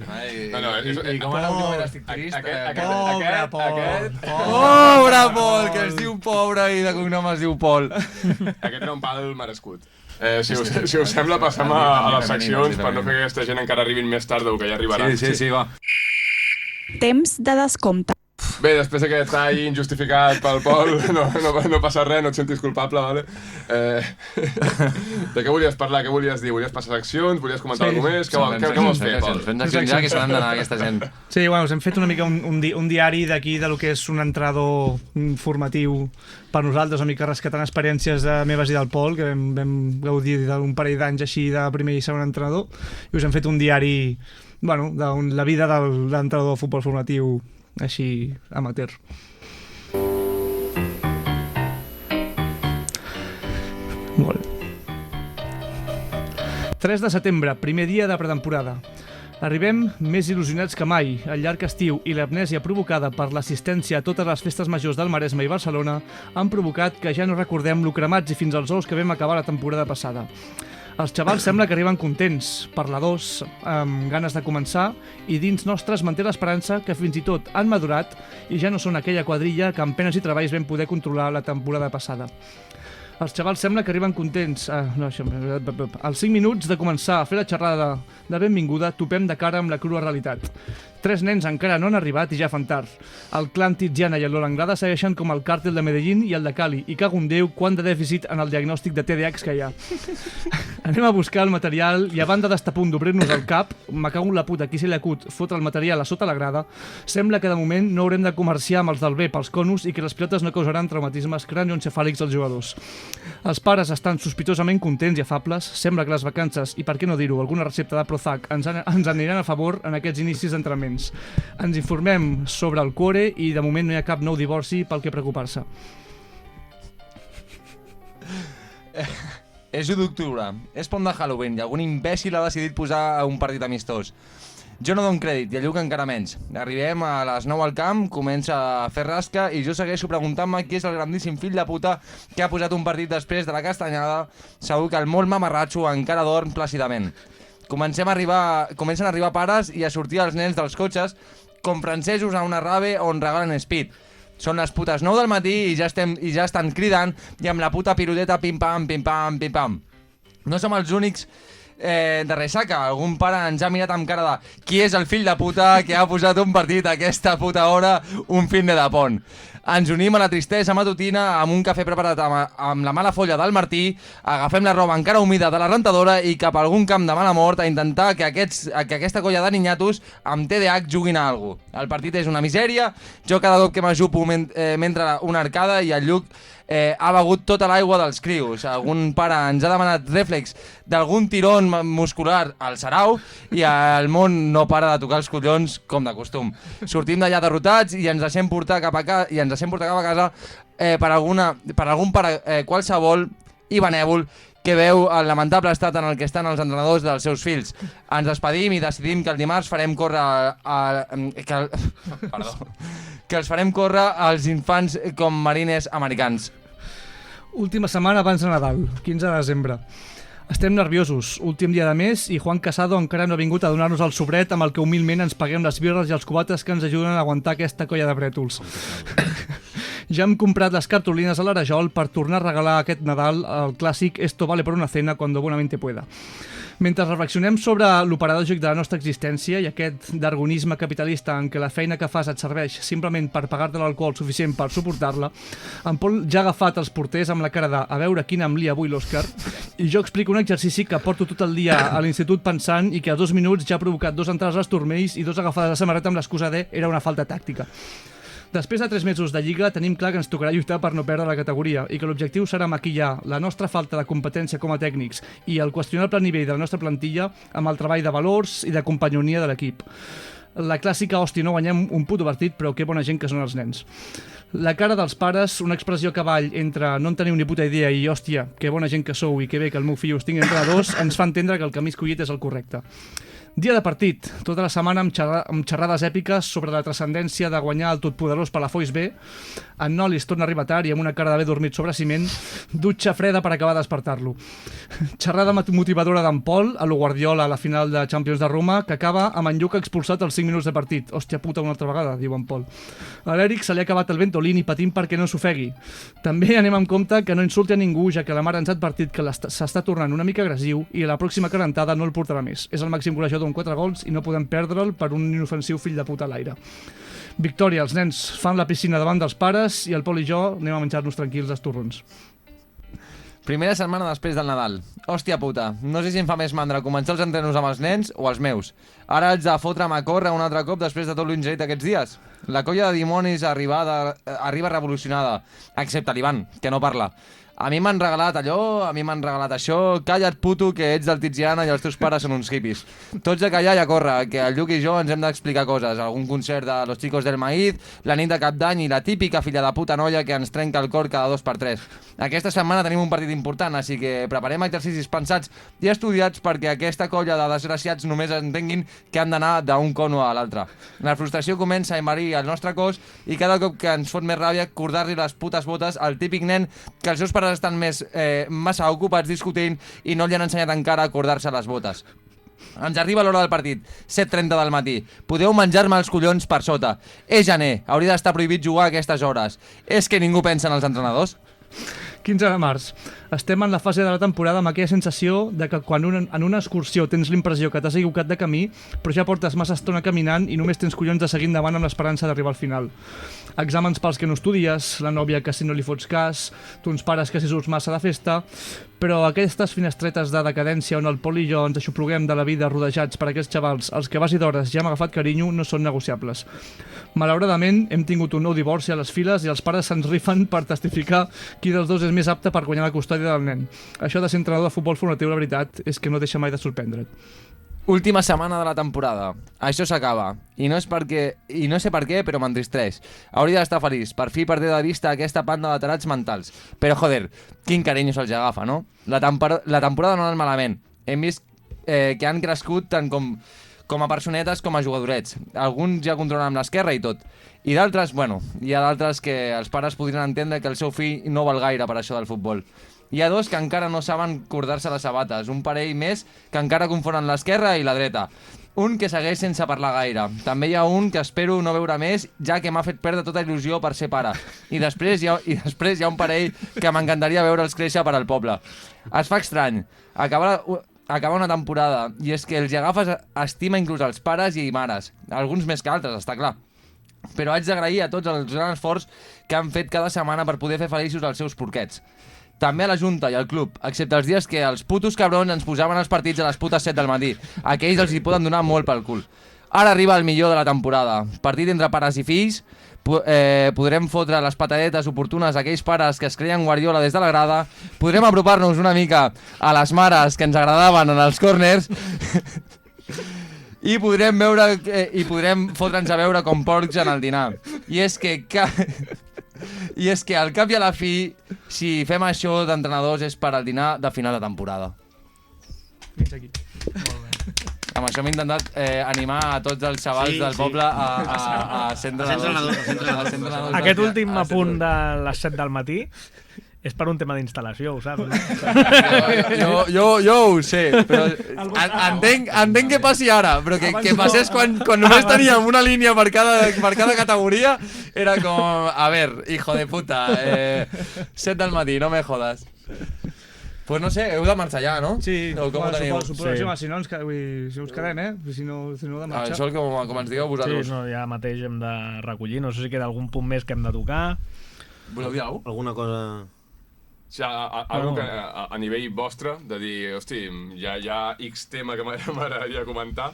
manera. I com ara últimament estic trist... Pobre Pol, que es diu pobre i de cognom es diu Pol. Aquest era un pal merescut. Si us sembla, passem a les seccions per no fer que aquesta gent encara arribin més tard del que ja arribarà. Sí, va. Temps de descompte. Bé, després d'aquest tall injustificat pel Pol, no passa res, no et sentis culpable, vale? De què volies parlar, què volies dir? Volies passar seccions, volies comentar alguna més? Què vols fer, Pol? Fem seccions ja, que se n'han d'anar aquesta gent. Sí, bueno, us hem fet una mica un diari d'aquí, de lo que és un entrenador formatiu per nosaltres, una mica rescatant experiències meves i del Pol, que vam gaudir d'un parell d'anys així de primer i segon entrenador, i us hem fet un diari, bueno, de la vida de l'entrenador de futbol formatiu així amateur. Molt bé. 3 de setembre, primer dia de pretemporada. Arribem més il·lusionats que mai. El llarg estiu i l'amnèsia provocada per l'assistència a totes les festes majors del Maresme i Barcelona han provocat que ja no recordem lo cremats i fins als ous que vam acabar la temporada passada. Els xavals sembla que arriben contents, parladors, amb ganes de començar, i dins nostres manté l'esperança que fins i tot han madurat i ja no són aquella quadrilla que amb penes i treballs vam poder controlar la temporada passada. Els xavals sembla que arriben contents. Als 5 minuts de començar a fer la xerrada de benvinguda, topem de cara amb la crua realitat. 3 nens encara no han arribat i ja fan tard. El clan Tiziana i el Lorangrada segueixen com el càrtel de Medellín i el de Cali, i cago en Déu quant de dèficit en el diagnòstic de TDAH que hi ha. Anem a buscar el material i a banda d'estar a punt d'obrir-nos el cap, me cago en la puta, qui se li acut fotre el material a sota la grada, sembla que de moment no haurem de comerciar amb els del B pels conos i que les pilotes no causaran traumatismes cranioencefàlics als jugadors. Els pares estan sospitosament contents i afables, sembla que les vacances, i per què no dir-ho, alguna recepta de Prozac ens aniran a favor en aquests inicis d'entrenaments. Ens informem sobre el cuore i de moment no hi ha cap nou divorci pel que preocupar-se. És 1 d'octubre, és pont de Halloween i algun imbècil ha decidit posar un partit amistós. Jo no dono crèdit i el Lluc encara menys. Arribem a les 9 al camp, comença a fer rasca i jo segueixo preguntant-me qui és el grandíssim fill de puta que ha posat un partit després de la castanyada. Segur que el molt mamarratxo encara dorm plàcidament. Comencen a arribar pares i a sortir els nens dels cotxes com francesos a una rave on regalen speed. Són les putes 9 del matí i ja estan cridant i amb la puta piruleta pim-pam, pim-pam, pim-pam. No som els únics de ressaca. Algun pare ens ha mirat amb cara de qui és el fill de puta que ha posat un partit a aquesta puta hora un finde de pont. Ens unim a la tristesa matutina amb un cafè preparat amb la mala folla del Martí, agafem la roba encara humida de la rentadora i cap a algun camp de mala mort a intentar que aquesta colla de niñatos amb TDAH juguin a alguna cosa. El partit és una misèria, jo cada cop que m'ajupo mentre una arcada i el Lluc ha begut tota l'aigua dels crios. Algun pare ens ha demanat rèflex d'algun tirón muscular al sarau i el món no para de tocar els collons com de costum. Sortim d'allà derrotats i ens deixem portar cap a casa per algun pare qualsevol i benèvol que veu el lamentable estat en el que estan els entrenadors dels seus fills. Ens despedim i decidim que el dimarts farem córrer que els farem córrer als infants com marines americans. Última setmana abans de Nadal, 15 de desembre. Estem nerviosos, últim dia de mes i Juan Casado encara no ha vingut a donar-nos el sobret amb el que humilment ens paguem les birres i els cubates que ens ajuden a aguantar aquesta colla de brètols. Ja hem comprat les cartolines a l'Arajol per tornar a regalar aquest Nadal el clàssic Esto vale por una cena cuando buenamente pueda. Mentre reflexionem sobre l'operadògic de la nostra existència i aquest darwinisme capitalista en què la feina que fas et serveix simplement per pagar-te l'alcohol suficient per suportar-la, en Pol ja ha agafat els porters amb la cara de a veure quina em lia avui l'Òscar i jo explico un exercici que porto tot el dia a l'institut pensant i que a 2 minuts ja ha provocat 2 entrades als turmells i 2 agafades de samarreta amb l'excusa de era una falta tàctica. Després de 3 mesos de Lliga, tenim clar que ens tocarà lluitar per no perdre la categoria i que l'objectiu serà maquillar la nostra falta de competència com a tècnics i el qüestionable nivell de la nostra plantilla amb el treball de valors i de companyonia de l'equip. La clàssica, hòstia, no guanyem un puto partit, però que bona gent que són els nens. La cara dels pares, una expressió a cavall entre no en teniu ni puta idea i hòstia, que bona gent que sou i que bé que el meu fill us tingui entrenadors, ens fa entendre que el camí escollit és el correcte. Dia de partit, tota la setmana amb xerrades èpiques sobre la transcendència de guanyar el totpoderós Palafolls B. En Nolis torna a arribar tard i amb una cara d'haver dormit sobre ciment, dutxa freda per acabar de despertar-lo. Xerrada motivadora d'en Pol, a lo Guardiola a la final de Champions de Roma, que acaba amb en Lluc expulsat als 5 minuts de partit. Hòstia puta, una altra vegada, diu en Pol. A l'Eric se li ha acabat el ventolín i patint perquè no s'ofegui. També anem amb compte que no insulti a ningú, ja que la mare ens ha advertit que s'està tornant una mica agressiu i a la pròxima carentada no el portarà més. És el màxim golejador amb 4 gols i no podem perdre'l per un inofensiu fill de puta a l'aire. Victòria, els nens fan la piscina davant dels pares i el Pol i jo anem a menjar-nos tranquils els torrons. Primera setmana després del Nadal. Hòstia puta, no sé si em fa més mandra començar els entrenos amb els nens o els meus. Ara haig de fotre'm a córrer un altre cop després de tot l'ingerit aquests dies. La colla de dimonis arriba revolucionada, excepte l'Ivan, que no parla. A mi m'han regalat allò, a mi m'han regalat això, calla't puto que ets del Tiziana i els teus pares són uns hippies. Tots a callar i a córrer, que el Lluc i jo ens hem d'explicar coses, algun concert de Los Chicos del Maíz, la nit de Cap d'Any i la típica filla de puta noia que ens trenca el cor cada 2x3. Aquesta setmana tenim un partit important, així que preparem exercicis pensats i estudiats perquè aquesta colla de desgraciats només entenguin que han d'anar d'un cono a l'altre. La frustració comença a invadir el nostre cos i cada cop que ens fot més ràbia cordar-li les putes botes al típic nen que els seus pares estan massa ocupats discutint i no li han ensenyat encara a acordar-se les botes. Ens arriba l'hora del partit, 7:30 del matí. Podeu menjar-me els collons per sota. És gener, hauria d'estar prohibit jugar a aquestes hores. És que ningú pensa en els entrenadors? 15 de març. Estem en la fase de la temporada amb aquella sensació de que quan en una excursió tens l'impressió que t'has equivocat de camí, però ja portes massa estona caminant i només tens collons de seguir endavant amb l'esperança d'arribar al final. Exàmens pels que no estudies, la nòvia que si no li fots cas, tons pares que si surts massa de festa, però aquestes finestretes de decadència on el Pol i jo ens aixopluguem de la vida rodejats per aquests xavals als que base d'hores ja hem agafat carinyo no són negociables. Malauradament, hem tingut un nou divorci a les files i els pares se'ns rifen per testificar qui dels dos és més apte per guanyar la custòdia del nen. Això de ser entrenador de futbol formatiu, la veritat, és que no deixa mai de sorprendre't. Última setmana de la temporada. Això s'acaba. I no sé per què, però m'entristeix. Hauria d'estar feliç. Per fi perdé de vista aquesta banda de tarats mentals. Però, joder, quin carinyo se'ls agafa, no? La temporada no ha anat malament. Hem vist que han crescut tant com a personetes com a jugadorets. Alguns ja controlen amb l'esquerra i tot. I d'altres, bueno, hi ha d'altres que els pares podrien entendre que el seu fill no val gaire per això del futbol. Hi ha dos que encara no saben cordar-se les sabates, un parell més que encara confonen l'esquerra i la dreta. Un que segueix sense parlar gaire. També hi ha un que espero no veure més, ja que m'ha fet perdre tota il·lusió per ser pare. I després hi ha un parell que m'encantaria veure'ls créixer per al poble. Es fa estrany. Acabar una temporada, i és que els hi agafes estima inclús als pares i mares. Alguns més que altres, està clar. Però haig d'agrair a tots els grans esforços que han fet cada setmana per poder fer feliços els seus porquets. També a la Junta i al club, excepte els dies que els putos cabrons ens posaven els partits a les putes 7 del matí. Aquells els hi poden donar molt pel cul. Ara arriba el millor de la temporada. Partit entre pares i fills. Podrem fotre les patadetes oportunes a aquells pares que es creien Guardiola des de la grada. Podrem apropar-nos una mica a les mares que ens agradaven en els córners. I podrem fotre'ns a veure com porcs en el dinar. I és que al cap i a la fi, si fem això d'entrenadors és per al dinar de final de temporada. Fins aquí. Amb això m'he intentat animar a tots els xavals del poble a ser entrenadors. Aquest últim apunt de les 7 del matí és per un tema d'instal·lació, ho saps? Jo ho sé, però entenc que passi ara, però que passés quan només teníem una línia per cada categoria, era com, a ver, hijo de puta, 7 del matí, no me jodas. Pues no sé, heu de marxar ja, no? Sí, suposo, si no us quedem, si no de marxar. Això com ens digueu vosaltres. Sí, no, ja mateix hem de recollir, no sé si queda algun punt més que hem de tocar. Voleu dir alguna cosa? Alguna cosa... O sigui, algo que a nivell vostre, de dir, hosti, hi ha X tema que m'agradaria comentar,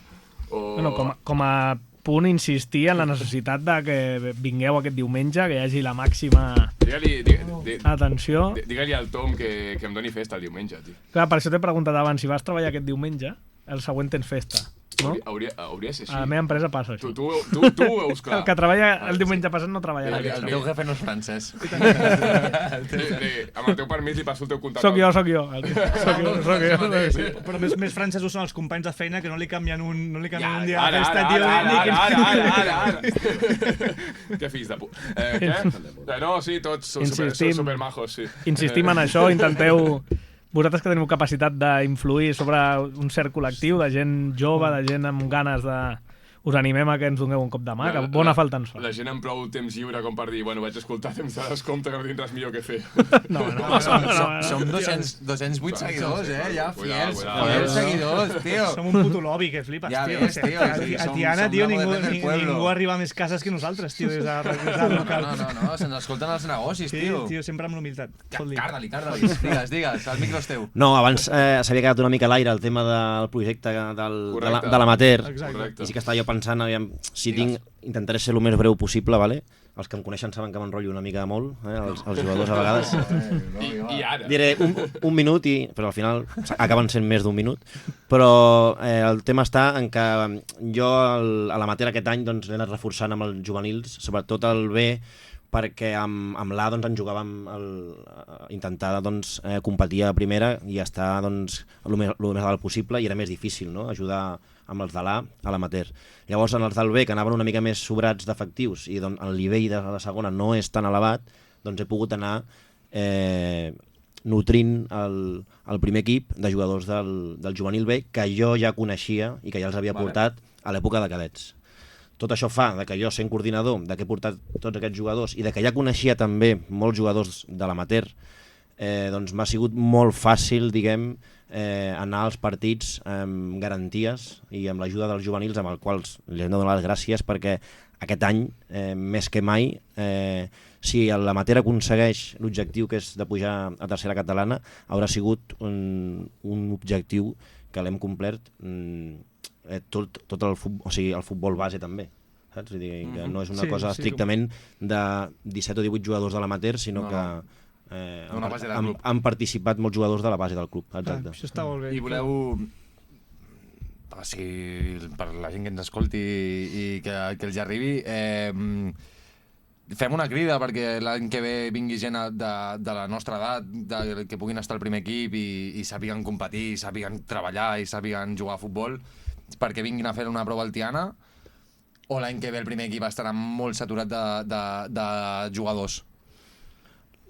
o... Bueno, com a punt insistir en la necessitat de que vingueu aquest diumenge, que hi hagi la màxima atenció. Digue-li al Tom que em doni festa el diumenge, tio. Clar, per això t'he preguntat abans, si vas treballar aquest diumenge, el següent tens festa. No? Hauria de ser així. A la meva empresa passa així. Tu ho veus clar. El que treballa el diumenge passat no treballa. El teu jefe no és francès. Amb el teu permís li passo el teu contacte. Soc jo. Però més francesos són els companys de feina que no li canvien un dia a festa, tio. Ara. Que fills de puta. Què? No, sí, tots són supermajos, sí. Insistim en això, intenteu... Vosaltres que teniu capacitat d'influir sobre un cert col·lectiu de gent jove, de gent amb ganes de us animem a que ens doneu un cop de mà, que bona falta ens fa. La gent amb prou temps lliure com per dir, bueno, vaig escoltar Temps de Descompte, que no tinc res millor que fer. Som 208 seguidors, ja, fiels seguidors, tio. Som un puto lobby, que flipes, Ja tio. ves, tio. A Tiana, tio, ningú arriba a més cases que nosaltres, tio, des del local. No, se'ns escolten els negocis, tio. Sí, tio, sempre amb l'humilitat. Carda-li, digues, el micro és teu. No, abans s'havia quedat una mica a l'aire el tema del projecte de l'amateur. Exacte. I sí que estava jo pensant, aviam, si intentaré ser el més breu possible, vale? Els que em coneixen saben que m'enrotllo una mica molt, els jugadors a vegades. I ara? Diré un minut, però al final acaben sent més d'un minut. Però el tema està en que jo a l'amateur aquest any l'he anat reforçant amb els juvenils, sobretot el B, perquè amb l'A ens jugàvem intentar competir a primera i estar el més dalt possible, i era més difícil, no?, ajudar amb els de l'A a l'amateur. Llavors, en els del B, que anaven una mica més sobrats d'efectius i el nivell de la segona no és tan elevat, doncs he pogut anar nutrint el primer equip de jugadors del juvenil B que jo ja coneixia i que ja els havia portat a l'època de cadets. Tot això fa que jo, sent coordinador, que he portat tots aquests jugadors i que ja coneixia també molts jugadors de l'amateur, doncs m'ha sigut molt fàcil, diguem, anar als partits amb garanties i amb l'ajuda dels juvenils, amb els quals els hem de donar les gràcies, perquè aquest any, més que mai, si l'amateur aconsegueix l'objectiu que és de pujar a tercera catalana, haurà sigut un objectiu que l'hem complert tot el futbol base també, saps? Vull dir que no és una cosa estrictament de 17 o 18 jugadors de l'amateur, sinó que han participat molts jugadors de la base del club. Exacte. Això està molt bé. I voleu, per la gent que ens escolti i que els arribi, fem una crida perquè l'any que ve vingui gent de la nostra edat, que puguin estar al primer equip i sàpiguen competir, sàpiguen treballar i sàpiguen jugar a futbol, perquè vinguin a fer una prova al Tiana, o l'any que ve el primer equip estarà molt saturat de jugadors?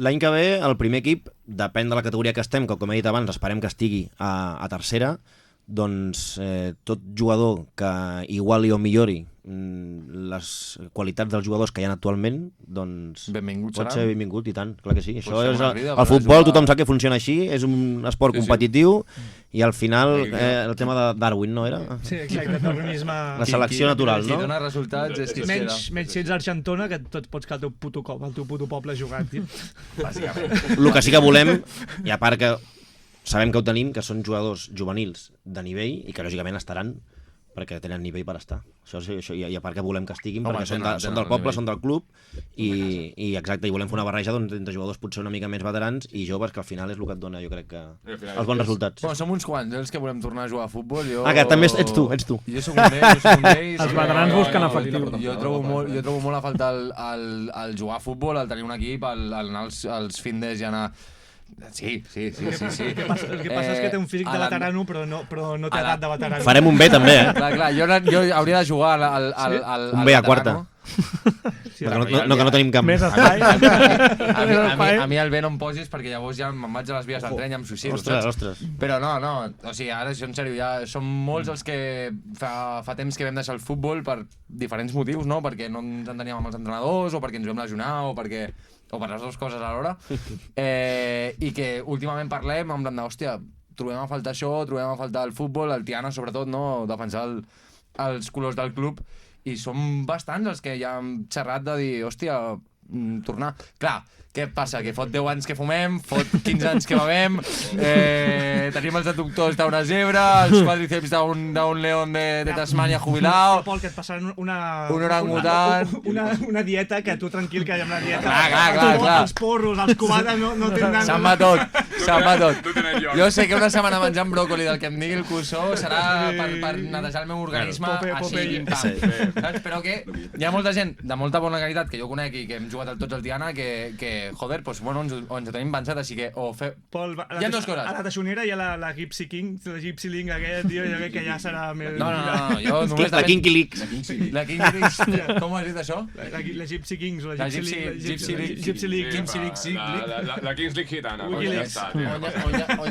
L'any que ve el primer equip, depèn de la categoria que estem, que com he dit abans esperem que estigui a tercera, doncs tot jugador que iguali o millori les qualitats dels jugadors que hi ha actualment, doncs pot ser benvingut, i tant, clar que sí. Això és el futbol, tothom sap que funciona així, és un esport competitiu, i al final el tema de Darwin, no era? Sí, exacte, darwinisme... La selecció natural, no? Si dona resultats és qui es queda. Menys si ets argentona, que tot pots que el teu puto poble jugat, tio. Bàsicament. El que sí que volem, i a part que sabem que ho tenim, que són jugadors juvenils de nivell i que lògicament estaran perquè tenen nivell per estar. Això, i a part que volem que estiguin, perquè són del poble, són del club, i exacte, i volem fer una barreja entre jugadors potser una mica més veterans i joves, que al final és el que et dona, jo crec, que els bons resultats. Bueno, som uns quants, els que volem tornar a jugar a futbol. Que també ets tu. Jo soc un d'ells. Els veterans busquen efectiu. Jo trobo molt a faltar el jugar a futbol, el tenir un equip, el anar als findes i anar... Sí. El que passa és que té un físic de veterano, però no té edat de veterano. Farem un B també, Clar, jo hauria de jugar un B a quarta. Que no tenim camp. Més espai. A mi el B no em posis perquè llavors ja me'n vaig a les vies d'entreny amb suïcido. Ostres. Però no, o sigui, ara, en sèrio, ja som molts els que fa temps que vam deixar el futbol per diferents motius, no? Perquè no ens enteníem amb els entrenadors, o perquè ens vam lesionar, o per les dues coses alhora, i que últimament parlem en plan de, hòstia, trobem a faltar això, trobem a faltar el futbol, el Tiana sobretot, no? Defensar els colors del club, i som bastants els que ja hem xerrat de dir, hòstia, tornar. Clar, què passa? Que fot 10 anys que fumem, fot 15 anys que bevem, tenim els adductors d'una zebra, els quadríceps d'un león de Tasmania jubilado... Pol, que et passaran un orangutan... Una dieta, que tu tranquil, que hi ha una dieta... Clar. Els porros, els cubata, no tindran... Se'n va tot. Jo sé que una setmana menjant bròcoli del que em digui el cursor serà per netejar el meu organisme així pim-pam. Però que hi ha molta gent de molta bona qualitat que jo conec i que hem jugat tots al Tiana que joder, pues bueno, ens ho tenim pensat, així que Pol, hi ha dues coses. A la Taixonera hi ha la Gypsy King, la Gypsy Link aquest, tio, jo crec que ja serà més... No, jo només... La Kinky Leaks. La Kinky Leaks, com ho has dit això? La Gypsy Kings, la Gypsy League. La Kings League gitana. On hi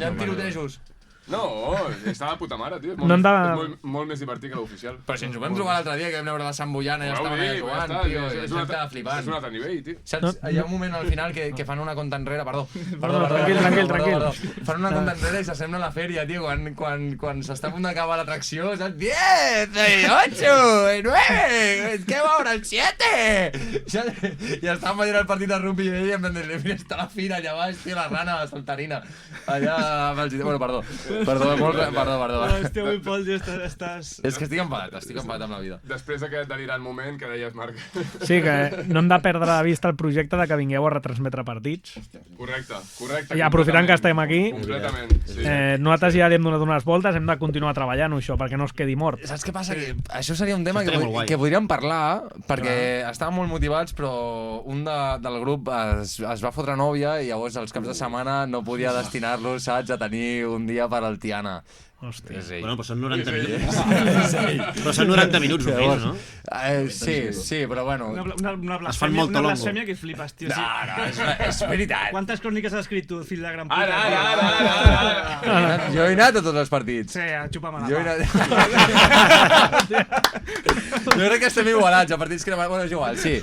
ha tirotejos. No, està de puta mare, tio. És No hem de- molt més divertit que l'oficial. Però si ens ho vam trobar l'altre dia, que vam veure la Sant Boiana i estaven allà jugant, tio, i ens vam quedar flipant. És un altre nivell, tio. Saps? Hi ha un moment al final que fan una compta enrere, perdó. Tranquil. Fan una compta enrere i s'assembla a la fèria, tio, quan s'està a punt d'acabar l'atracció, saps? 10, 8, 9, què va ara, el 7? I estàvem veient el partit de rugby i ell em vam dir, mira, està la fira allà baix, tio, la rana, la saltarina. Allà amb els... Bueno, perdó. Hòstia, avui, Pol, estàs... És que estic empadat amb la vida. Després d'aquest delirant moment que deies, Marc. Sí, que no hem de perdre de vista el projecte de que vingueu a retransmetre partits. Correcte. I aprofitant que estem aquí, Completament, sí. nosaltres ja li hem donat unes voltes, hem de continuar treballant-ho, això, perquè no es quedi mort. Saps què passa? Que això seria un tema Estaria molt guai. que podríem parlar, perquè estàvem molt motivats, però un del grup es va fotre nòvia i llavors els caps de setmana no podia destinar-los, saps, a tenir un dia per al Tiana. Hòstia. És ell. Bueno, però són 90 minuts. Però són 90 minuts només, no? Sí, però bueno... Es fan molt una tolongo. blasfèmia que flipes, tio. No, és veritat. Quantes cròniques has escrit tu, fill de gran puta? Ara. Jo he anat a tots els partits. Sí, a xupar-me Jo he la anat... Jo crec que estem igualats, a partits que... Bueno, és igual, sí.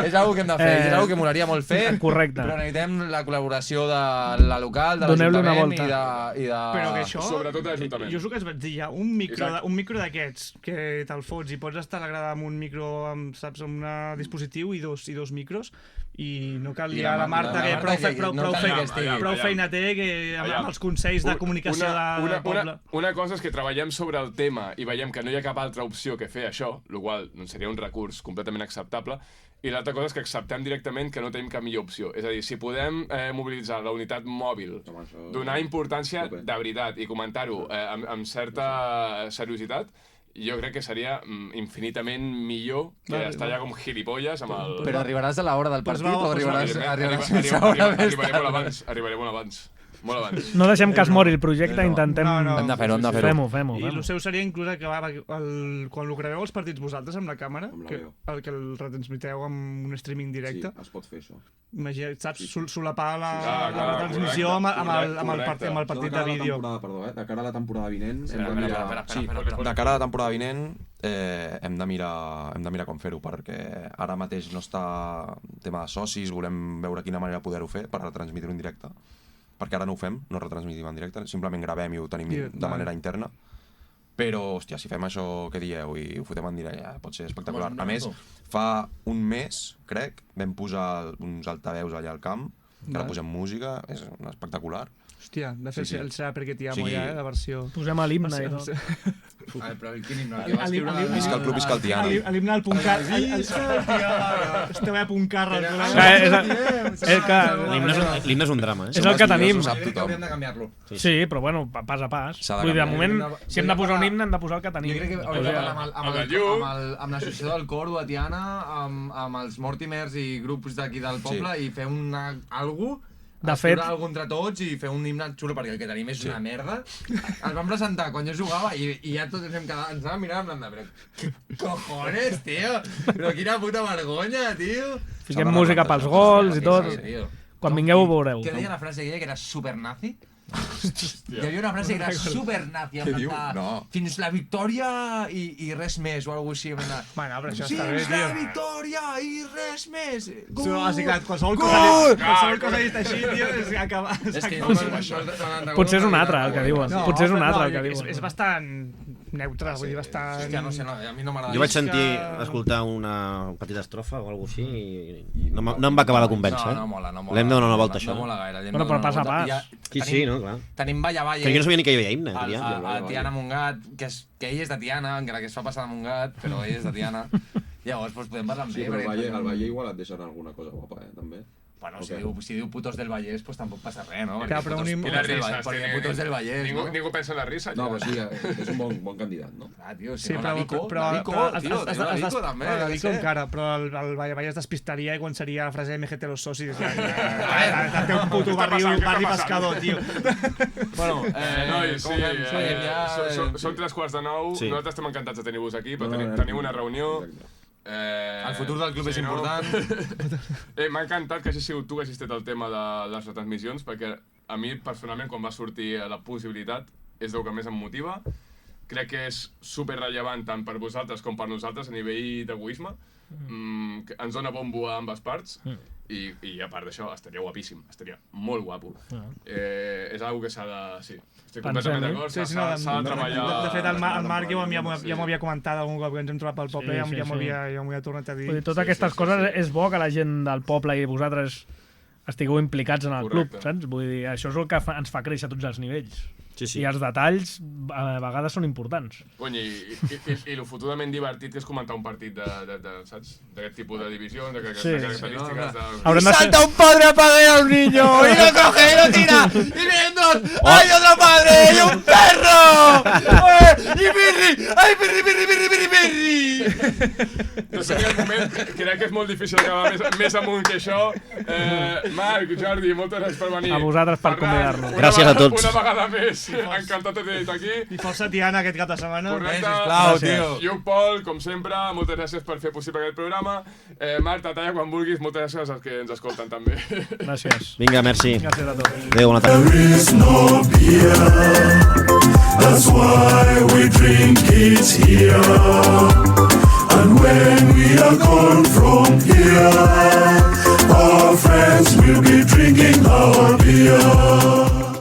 És algo que hem de fer, és algo que molaria molt fer. Correcte. Però necessitem la col·laboració de la local, de Doneu-li una l'Ajuntament i de... Però que això... Sobretot de l'Ajuntament. Jo és el que es vaig dir ja, un micro d'aquests que te'l fots i pots estar a la grada amb un micro, saps, amb un dispositiu i dos micros i no cal I liar la la Marta, Marta, que no cal que estigui. prou feina té que amb els consells de comunicació del poble. Una cosa és que treballem sobre el tema i veiem que no hi ha cap altra opció que fer això, el qual seria un recurs completament acceptable, i l'altra cosa és que acceptem directament que no tenim cap millor opció. És a dir, si podem mobilitzar la unitat mòbil, donar importància de veritat i comentar-ho amb certa seriositat, jo crec que seria infinitament millor que estar allà com gilipolles amb el... Però arribaràs a l'hora del partit o arribaràs Arribaré molt abans. Molt abans. No deixem que es mori el projecte, intentem... No. Hem de fer-ho. Fem-ho. I el seu seria inclús acabar quan ho graveu els partits vosaltres amb la càmera, Amb la que veu. el retransmiteu amb un streaming directe. Sí, es pot fer això. Imagina, saps, solapar la clar, retransmissió amb el partit de vídeo. De cara a la temporada vinent hem de Espera, mirar... espera. De cara a la temporada vinent hem de mirar com fer-ho, perquè ara mateix no està tema de socis, volem veure quina manera poder-ho fer per retransmitir-ho en directe, perquè ara no ho fem, no retransmitim en directe, simplement gravem i ho tenim de manera interna. Però, hòstia, si fem això que dieu i ho fotem en directe, ja pot ser espectacular. A més, fa un mes, crec, vam posar uns altaveus allà al camp, que ara posem música, és espectacular. Hòstia, de fet Sí. el serà perquè t'hi amo Sí. ja, la versió... Posem a l'himne i tot. Però quin himne? Que va escriure... Visca el club, visca el Tiana. L'himne al Puntcar... Esteu a Puntcar... L'himne és un drama, És el que tenim. Sap Crec que hauríem tothom. de canviar-lo. Sí, però bueno, pas a pas. S'ha de Vull dir, de canviar. moment, si hem de posar un himne, hem de posar el que tenim. Jo crec que hauríem de parlar amb l'associació del coro a Tiana, amb els Mortimers i grups d'aquí del poble i fer algú De fet, algú entre tots i fer un himne xulo, perquè el que tenim és una merda. Ens vam presentar quan jo jugava i ja tots ens vam mirar en plan de... Però què cojones, tio? Però quina puta vergonya, tio. fiquem música pels gols i tot. Sí, tio. Quan vingueu ho veureu. Què deia la frase aquella, que era supernazi? Hi havia una frase que era supernazi, en Què diu? plan de, No. fins la victòria i res més, o alguna cosa així. Bueno, però això està bé, Fins la tio. victòria i res més! Així que qualsevol Gol! cosa dit així, tio, és acabar... És que Potser és un altre el que diuen. Potser és un altre el que és diuen. bastant neutre, vull dir, bastant... Hòstia, no sé, a mi no m'agrada. Jo vaig sentir, escoltar una petita estrofa o alguna cosa així i no em va acabar de convèncer. No mola, no mola. L'hem de donar una volta, No això. mola gaire. Bueno, però pas a pas. Sí, no, clar. Tenim Valla Que jo no sabia ni que hi havia himne. a Tiana Montgat, que ell és de Tiana, encara que es fa passar de Montgat, però ell és de Tiana. Llavors podem parlar amb Sí, ell. però perquè- al Valle igual et deixen alguna cosa guapa, també. Bueno, si diu putos del Vallès, pues tampoc passa res, no? Clar, però un himne- I les risses, Perquè putos del Vallès, no? Ningú pensa en la risa. No, però sí, és un bon candidat, no? Ah, tio, Sí, no, però... la Vico, has- tio, has- la has- Vico també. La jo què Vico sé. encara, però el Valla es despistaria i quan seria la frase MGT los socis. Té un puto barri pescador, tio. Bueno, Nois, sí, com fem? Fem ja... són 3:45, Sí. nosaltres estem encantats de tenir-vos aquí, però No, no, tenim una reunió. Exacte. El futur del club és important. M'ha encantat que hagi sigut tu que hagis tret el tema de les retransmissions, perquè a mi, personalment, quan va sortir la possibilitat, és el que més em motiva. Crec que és superrellevant tant per vosaltres com per nosaltres a nivell d'egoisme. Que ens dona bombo a ambes parts i a part d'això estaria guapíssim, estaria molt guapo. És una que s'ha de... Sí, estic completament d'acord, s'ha de treballar... De fet, el Marc ja m'ho havia comentat algun cop que ens hem trobat pel poble, ja m'ho havia tornat a dir. Totes aquestes coses és bo que la gent del poble i vosaltres estigueu implicats en el club, saps? Vull dir, això és el que ens fa créixer a tots els nivells. I els detalls a vegades són importants. Cony, i lo fotudament divertit que és comentar un partit saps? D'aquest tipus de divisions, de característiques de... Y salta un padre a pagar a un niño y lo coge y lo tira y vienen dos, ¡hay otro padre y un perro! ¡Y Pirri! ¡Ay, Pirri! No sé, en el moment crec que és molt difícil acabar més amunt que això. Marc, Jordi, moltes gràcies per venir. A vosaltres per convidar-nos. Gràcies a tots. Una vegada més. Encantat de tenir-te aquí. I força Tiana aquest cap de setmana. Correcte. Sisplau, tio. Lluc, Pol, com sempre, moltes gràcies per fer possible aquest programa. Marc, Tatalla, quan vulguis, moltes gràcies als que ens escolten també. Gràcies. Vinga, merci. Gràcies a tots. Adéu, bona tarda. There is no beer, that's why we drink it here. And when we are gone from here, our friends will be drinking our beer.